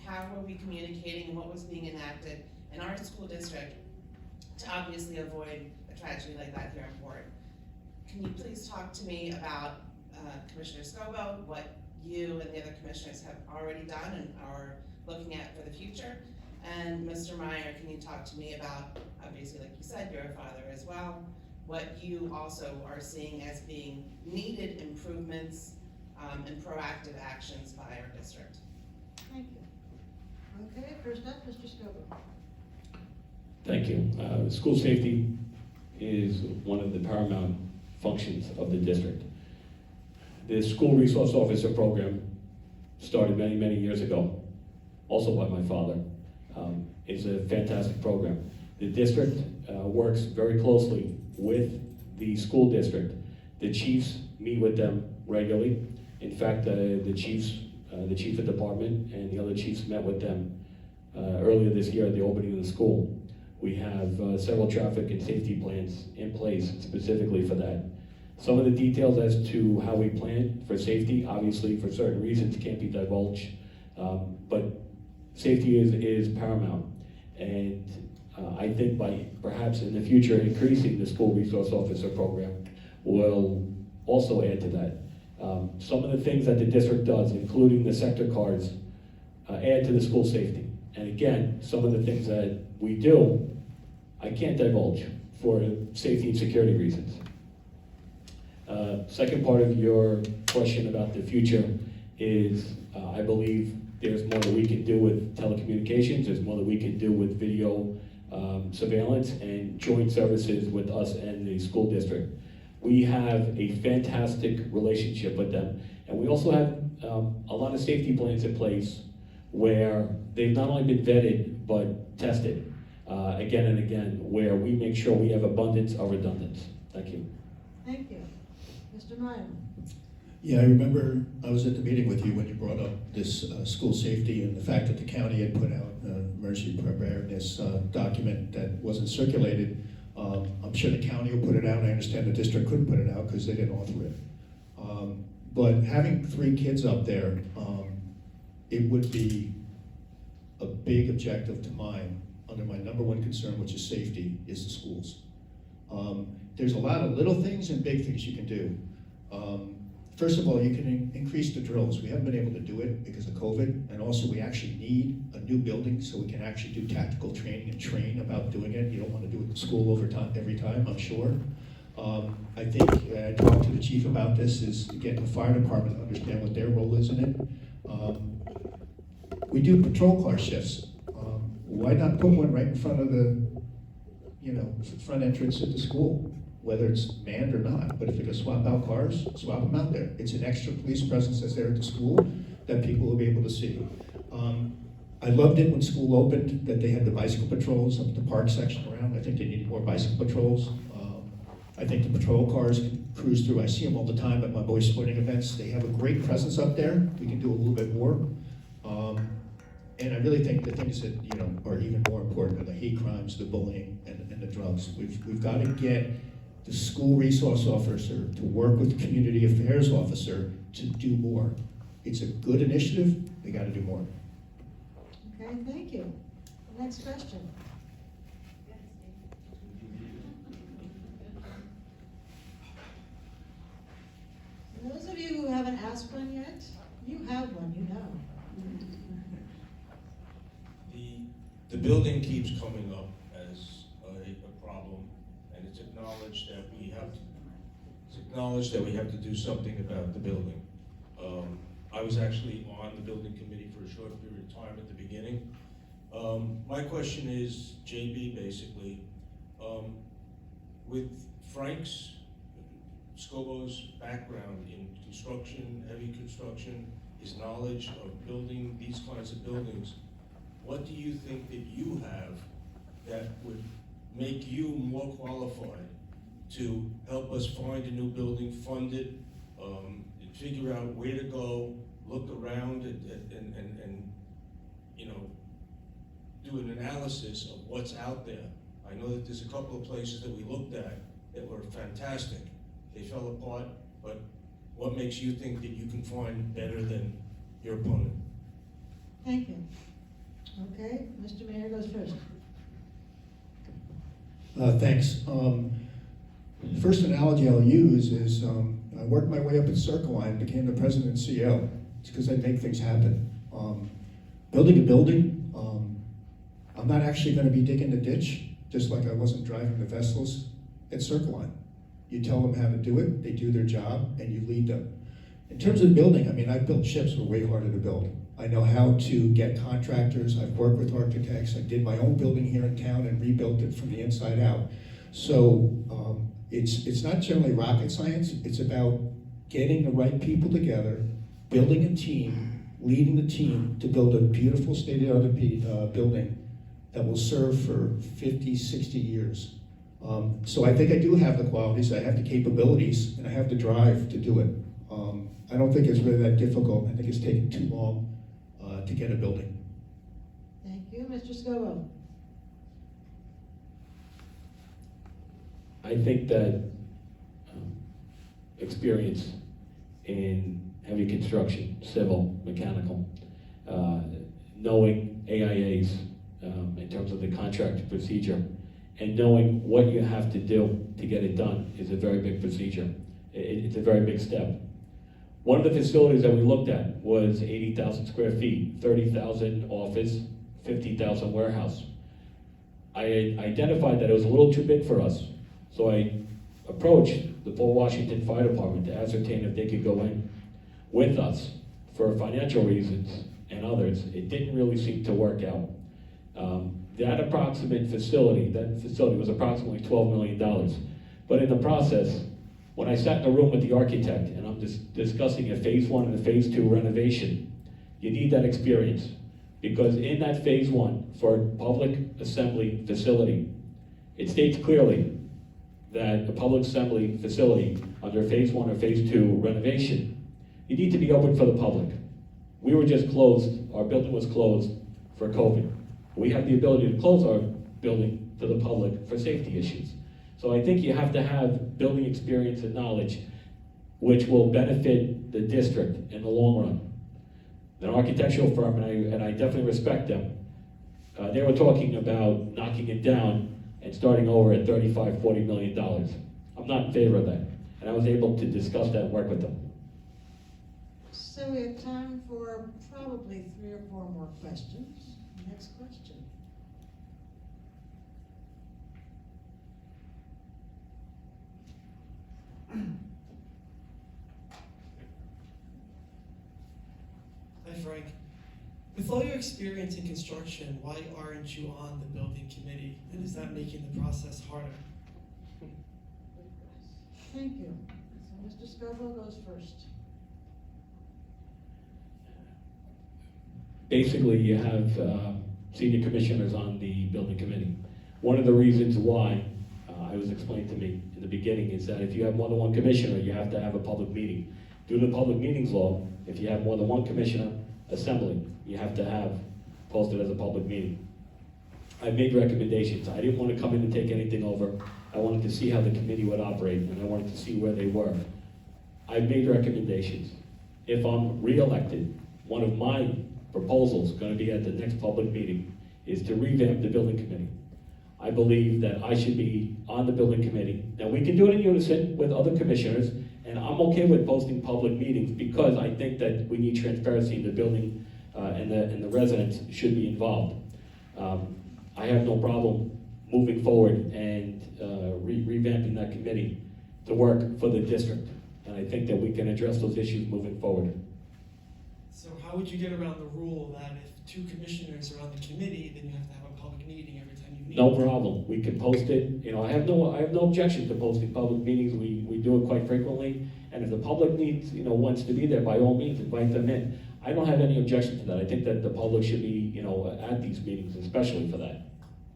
how were we communicating and what was being enacted in our school district to obviously avoid a tragedy like that here in Port. Can you please talk to me about Commissioner Scobbo, what you and the other commissioners have already done and are looking at for the future? And Mr. Meyer, can you talk to me about, obviously like you said, you're a father as well, what you also are seeing as being needed improvements and proactive actions by our district? Thank you. Okay, first up, Mr. Scobbo. Thank you. School safety is one of the paramount functions of the district. The school resource officer program started many, many years ago, also by my father. It's a fantastic program. The district works very closely with the school district. The chiefs meet with them regularly. In fact, the chief of department and the other chiefs met with them earlier this year at the opening of the school. We have several traffic and safety plans in place specifically for that. Some of the details as to how we plan for safety, obviously for certain reasons, can't be divulged, but safety is paramount. And I think by perhaps in the future increasing the school resource officer program will also add to that. Some of the things that the district does, including the sector cards, add to the school safety. And again, some of the things that we do, I can't divulge for safety and security reasons. Second part of your question about the future is, I believe there's more that we can do with telecommunications, there's more that we can do with video surveillance and joint services with us and the school district. We have a fantastic relationship with them, and we also have a lot of safety plans in place where they've not only been vetted, but tested again and again, where we make sure we have abundance of redundance. Thank you. Thank you. Mr. Meyer. Yeah, I remember I was at the meeting with you when you brought up this school safety and the fact that the county had put out an emergency preparedness document that wasn't circulated. I'm sure the county will put it out. I understand the district couldn't put it out because they didn't author it. But having 3 kids up there, it would be a big objective to mine under my #1 concern, which is safety, is the schools. There's a lot of little things and big things you can do. First of all, you can increase the drills. We haven't been able to do it because of COVID, and also we actually need a new building so we can actually do tactical training and train about doing it. You don't want to do it in school every time, I'm sure. I think, I talked to the chief about this, is getting the fire department to understand what their role is in it. We do patrol car shifts. Why not put one right in front of the, front entrance at the school? Whether it's manned or not, but if they can swap out cars, swap them out there. It's an extra police presence that's there at the school that people will be able to see. I loved it when school opened, that they had the bicycle patrols up the park section around. I think they need more bicycle patrols. I think the patrol cars can cruise through. I see them all the time at my boys' sporting events. They have a great presence up there. We can do a little bit more. And I really think the things that are even more important are the hate crimes, the bullying, and the drugs. We've got to get the school resource officer to work with the community affairs officer to do more. It's a good initiative, they got to do more. Okay, thank you. Next question. Those of you who haven't asked one yet, you have one, you know. The building keeps coming up as a problem, and it's acknowledged that we have to do something about the building. I was actually on the building committee for a short period of time at the beginning. My question is, JB, basically, with Frank's Scobbo's background in construction, heavy construction, his knowledge of building these kinds of buildings, what do you think that you have that would make you more qualified to help us find a new building, fund it, and figure out where to go, look around and you know, do an analysis of what's out there? I know that there's a couple of places that we looked at that were fantastic. They fell apart, but what makes you think that you can find better than your opponent? Thank you. Okay, Mr. Mayor goes first. Thanks. First analogy I'll use is I worked my way up at Circle Line, became the president and CEO. It's because I make things happen. Building a building, I'm not actually going to be digging the ditch, just like I wasn't driving the vessels at Circle Line. You tell them how to do it, they do their job, and you lead them. In terms of building, I mean, I've built ships that were way harder to build. I know how to get contractors, I've worked with architects, I did my own building here in town and rebuilt it from the inside out. So it's not generally rocket science, it's about getting the right people together, building a team, leading the team to build a beautiful state-of-the-art building that will serve for 50, 60 years. So I think I do have the qualities, I have the capabilities, and I have the drive to do it. I don't think it's really that difficult. I think it's taken too long to get a building. Thank you, Mr. Scobbo. I think that experience in heavy construction, civil, mechanical, knowing AIAs in terms of the contract procedure, and knowing what you have to do to get it done is a very big procedure. It's a very big step. One of the facilities that we looked at was 80,000 square feet, 30,000 office, 50,000 warehouse. I identified that it was a little too big for us, so I approached the Port Washington Fire Department to ascertain if they could go in with us for financial reasons and others. It didn't really seem to work out. That facility was approximately $12 million. But in the process, when I sat in the room with the architect and I'm discussing a phase 1 and a phase 2 renovation, you need that experience. Because in that phase 1, for a public assembly facility, it states clearly that a public assembly facility under phase 1 or phase 2 renovation, you need to be open for the public. We were just closed, our building was closed for COVID. We have the ability to close our building to the public for safety issues. So I think you have to have building experience and knowledge which will benefit the district in the long run. An architectural firm, and I definitely respect them, they were talking about knocking it down and starting over at $35, $40 million. I'm not in favor of that. And I was able to discuss that and work with them. So we have time for probably 3 or 4 more questions. Next question. Hi Frank. With all your experience in construction, why aren't you on the building committee? And is that making the process harder? Thank you. So Mr. Scobbo goes first. Basically, you have senior commissioners on the building committee. One of the reasons why it was explained to me in the beginning is that if you have more than one commissioner, you have to have a public meeting. Due to the public meetings law, if you have more than one commissioner assembly, you have to have posted as a public meeting. I made recommendations. I didn't want to come in and take anything over. I wanted to see how the committee would operate, and I wanted to see where they were. I made recommendations. If I'm re-elected, one of my proposals going to be at the next public meeting is to revamp the building committee. I believe that I should be on the building committee. Now we can do it in unison with other commissioners, and I'm okay with posting public meetings because I think that we need transparency in the building and the residents should be involved. I have no problem moving forward and revamping that committee to work for the district. And I think that we can address those issues moving forward. So how would you get around the rule that if 2 commissioners are on the committee, then you have to have a public meeting every time you meet? No problem. We can post it. You know, I have no objection to posting public meetings. We do it quite frequently. And if the public needs, wants to be there, by all means, invite them in. I don't have any objection to that. I think that the public should be, at these meetings, especially for that.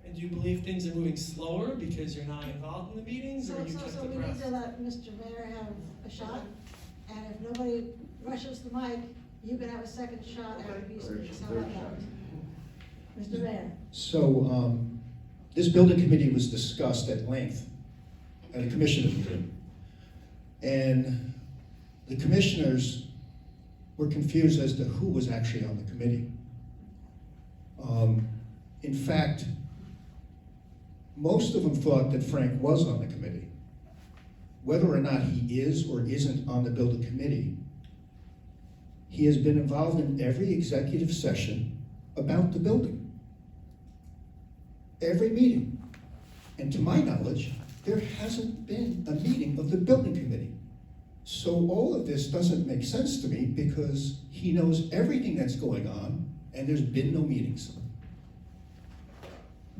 And do you believe things are moving slower because you're not involved in the meetings, or So, you so, just so we need abreast? to let Mr. Mayor have a shot, and if nobody rushes the mic, you can have a second shot after he speaks. How about that? Mr. Mayor? So, this building committee was discussed at length at a commissioners meeting. And the commissioners were confused as to who was actually on the committee. In fact, most of them thought that Frank was on the committee. Whether or not he is or isn't on the building committee, he has been involved in every executive session about the building. Every meeting. And to my knowledge, there hasn't been a meeting of the building committee. So all of this doesn't make sense to me because he knows everything that's going on and there's been no meetings.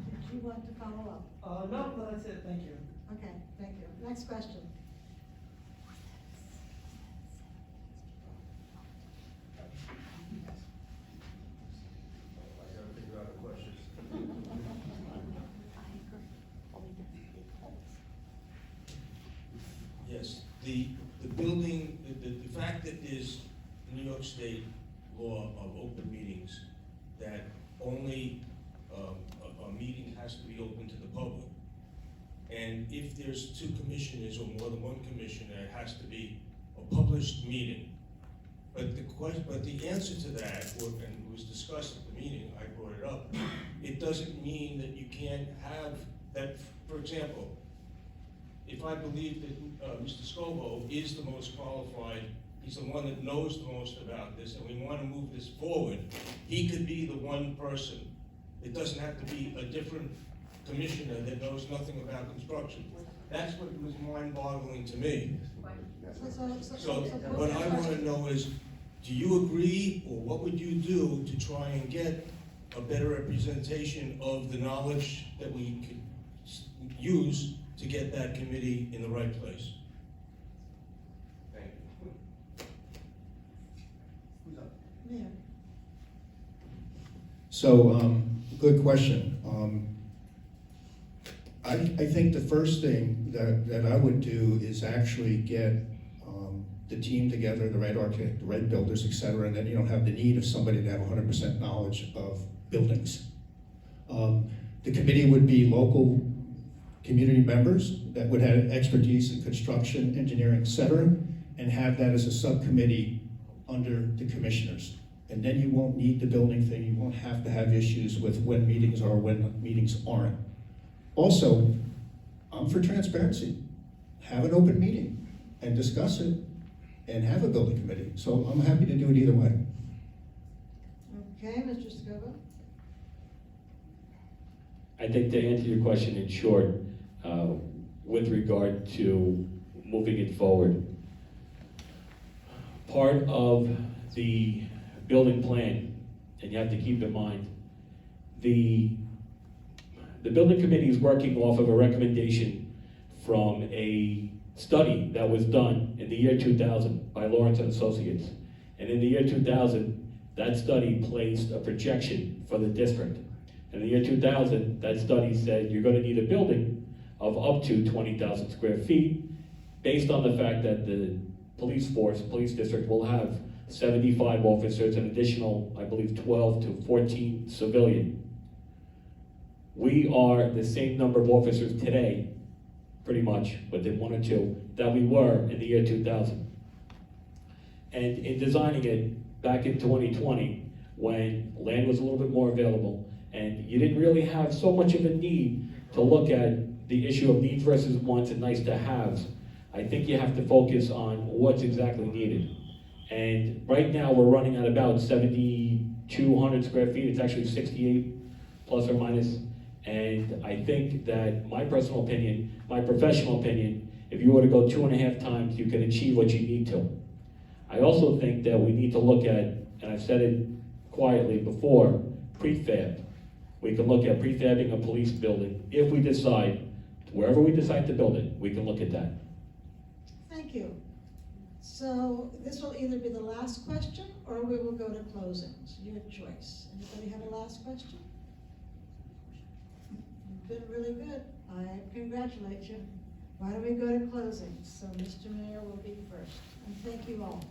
Did you want to follow up? No, that's it, thank you. Okay, thank you. Next question. Yes, the building, the fact that there's New York State law of open meetings, that only a meeting has to be open to the public. And if there's 2 commissioners or more than 1 commissioner, it has to be a published meeting. But the answer to that, and it was discussed at the meeting, I brought it up, it doesn't mean that you can't have that, for example, if I believe that Mr. Scobbo is the most qualified, he's the one that knows the most about this, and we want to move this forward, he could be the one person. It doesn't have to be a different commissioner that knows nothing about construction. That's what was mind-boggling to me. So what I want to know is, do you agree, or what would you do to try and get a better representation of the knowledge that we could use to get that committee in the right place? Thank you. Mayor? So, good question. I think the first thing that I would do is actually get the team together, the right architect, the right builders, et cetera, and then you don't have the need of somebody to have 100% knowledge of buildings. The committee would be local community members that would have expertise in construction, engineering, et cetera, and have that as a subcommittee under the commissioners. And then you won't need the building thing, you won't have to have issues with when meetings are, when meetings aren't. Also, I'm for transparency. Have an open meeting and discuss it and have a building committee. So I'm happy to do it either way. Okay, Mr. Scobbo? I think to answer your question in short, with regard to moving it forward, part of the building plan, and you have to keep in mind, the building committee is working off of a recommendation from a study that was done in the year 2000 by Lawrence and Associates. And in the year 2000, that study placed a projection for the district. In the year 2000, that study said you're going to need a building of up to 20,000 square feet, based on the fact that the police district will have 75 officers, an additional, I believe, 12 to 14 civilian. We are the same number of officers today, pretty much, within 1 or 2, that we were in the year 2000. And in designing it back in 2020, when land was a little bit more available, and you didn't really have so much of a need to look at the issue of needs versus wants and nice to haves, I think you have to focus on what's exactly needed. And right now we're running at about 7,200 square feet. It's actually 68 plus or minus. And I think that my personal opinion, my professional opinion, if you were to go 2.5 times, you can achieve what you need to. I also think that we need to look at and I've said it quietly before, prefab. We can look at prefabbing a police building if we decide, wherever we decide to build it, we can look at that. Thank you. So this will either be the last question or we will go to closings. Your choice. Anybody have a last question? You've been really good. I congratulate you. Why don't we go to closings? So Mr. Mayor will be first. And thank you all.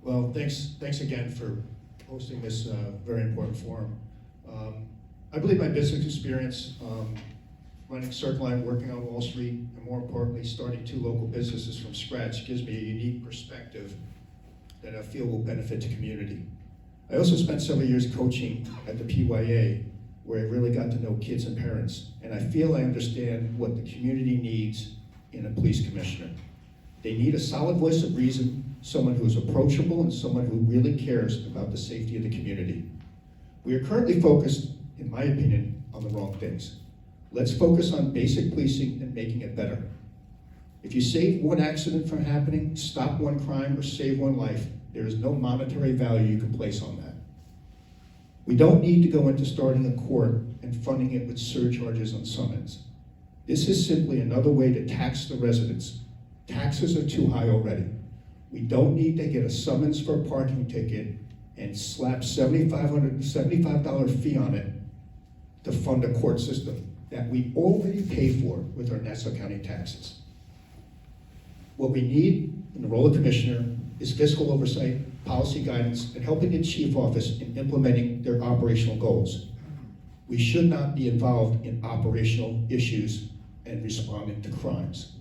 Well, thanks again for hosting this very important forum. I believe my business experience, running Circle Line, working on Wall Street, and more importantly, starting 2 local businesses from scratch gives me a unique perspective that I feel will benefit the community. I also spent several years coaching at the PYA, where I really got to know kids and parents, and I feel I understand what the community needs in a police commissioner. They need a solid voice of reason, someone who is approachable, and someone who really cares about the safety of the community. We are currently focused, in my opinion, on the wrong things. Let's focus on basic policing and making it better. If you save one accident from happening, stop one crime, or save one life, there is no monetary value you can place on that. We don't need to go into starting a court and funding it with surcharges on summons. This is simply another way to tax the residents. Taxes are too high already. We don't need to get a summons for a parking ticket and slap $75 fee on it to fund a court system that we already pay for with our Nassau County taxes. What we need in the role of commissioner is fiscal oversight, policy guidance, and helping the chief office in implementing their operational goals. We should not be involved in operational issues and responding to crimes.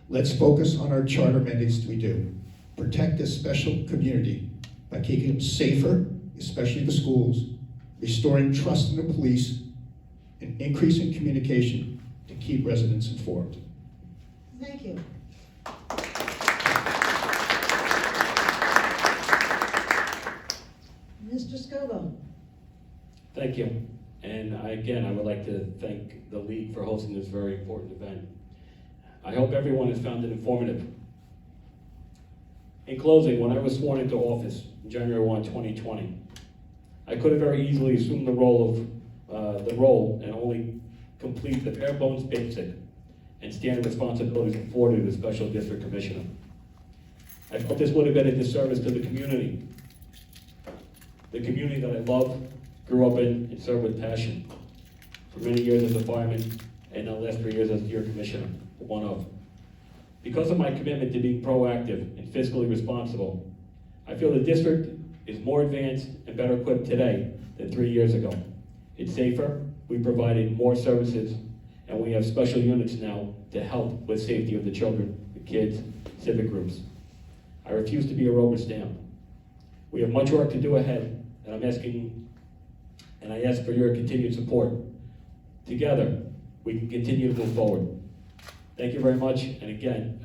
Let's focus on our charter mandates we do. Protect this special community by keeping them safer, especially the schools, restoring trust in the police, and increasing communication to keep residents informed. Thank you. Mr. Scobbo. Thank you. And again, I would like to thank the League for hosting this very important event. I hope everyone has found it informative. In closing, when I was sworn into office on January 1, 2020, I could have very easily assumed the role and only complete the bare bones basic and standard responsibilities afforded to the Special District Commissioner. I felt this would have been a disservice to the community that I love, grew up in, and served with passion. For many years as a fireman, and the last 3 years as your commissioner, one of. Because of my commitment to being proactive and fiscally responsible, I feel the district is more advanced and better equipped today than 3 years ago. It's safer, we provided more services, and we have special units now to help with safety of the children, the kids, civic groups. I refuse to be a rubber stamp. We have much work to do ahead, and I ask for your continued support. Together, we can continue to move forward. Thank you very much, and again,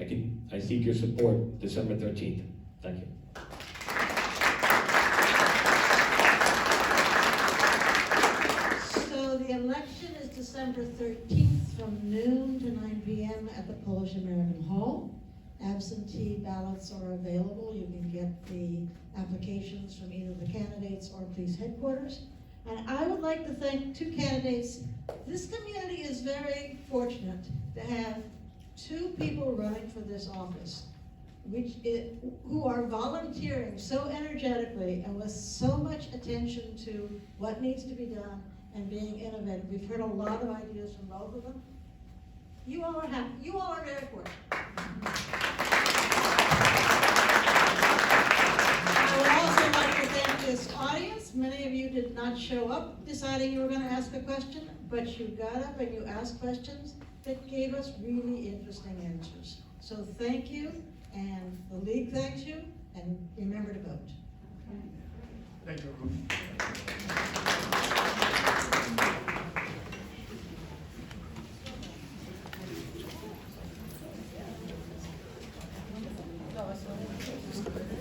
I seek your support December 13th. Thank you. So the election is December 13th from noon to 9 p.m. at the Polish American Hall. Absentee ballots are available. You can get the applications from either the candidates or police headquarters. And I would like to thank 2 candidates. This community is very fortunate to have 2 people running for this office, who are volunteering so energetically and with so much attention to what needs to be done and being innovative. We've heard a lot of ideas from both of them. You all are happy. You all are very important. I would also like to thank this audience. Many of you did not show up deciding you were going to ask a question, but you got up and you asked questions that gave us really interesting answers. So thank you, and the League thanks you, and remember to vote. Thank you, everyone.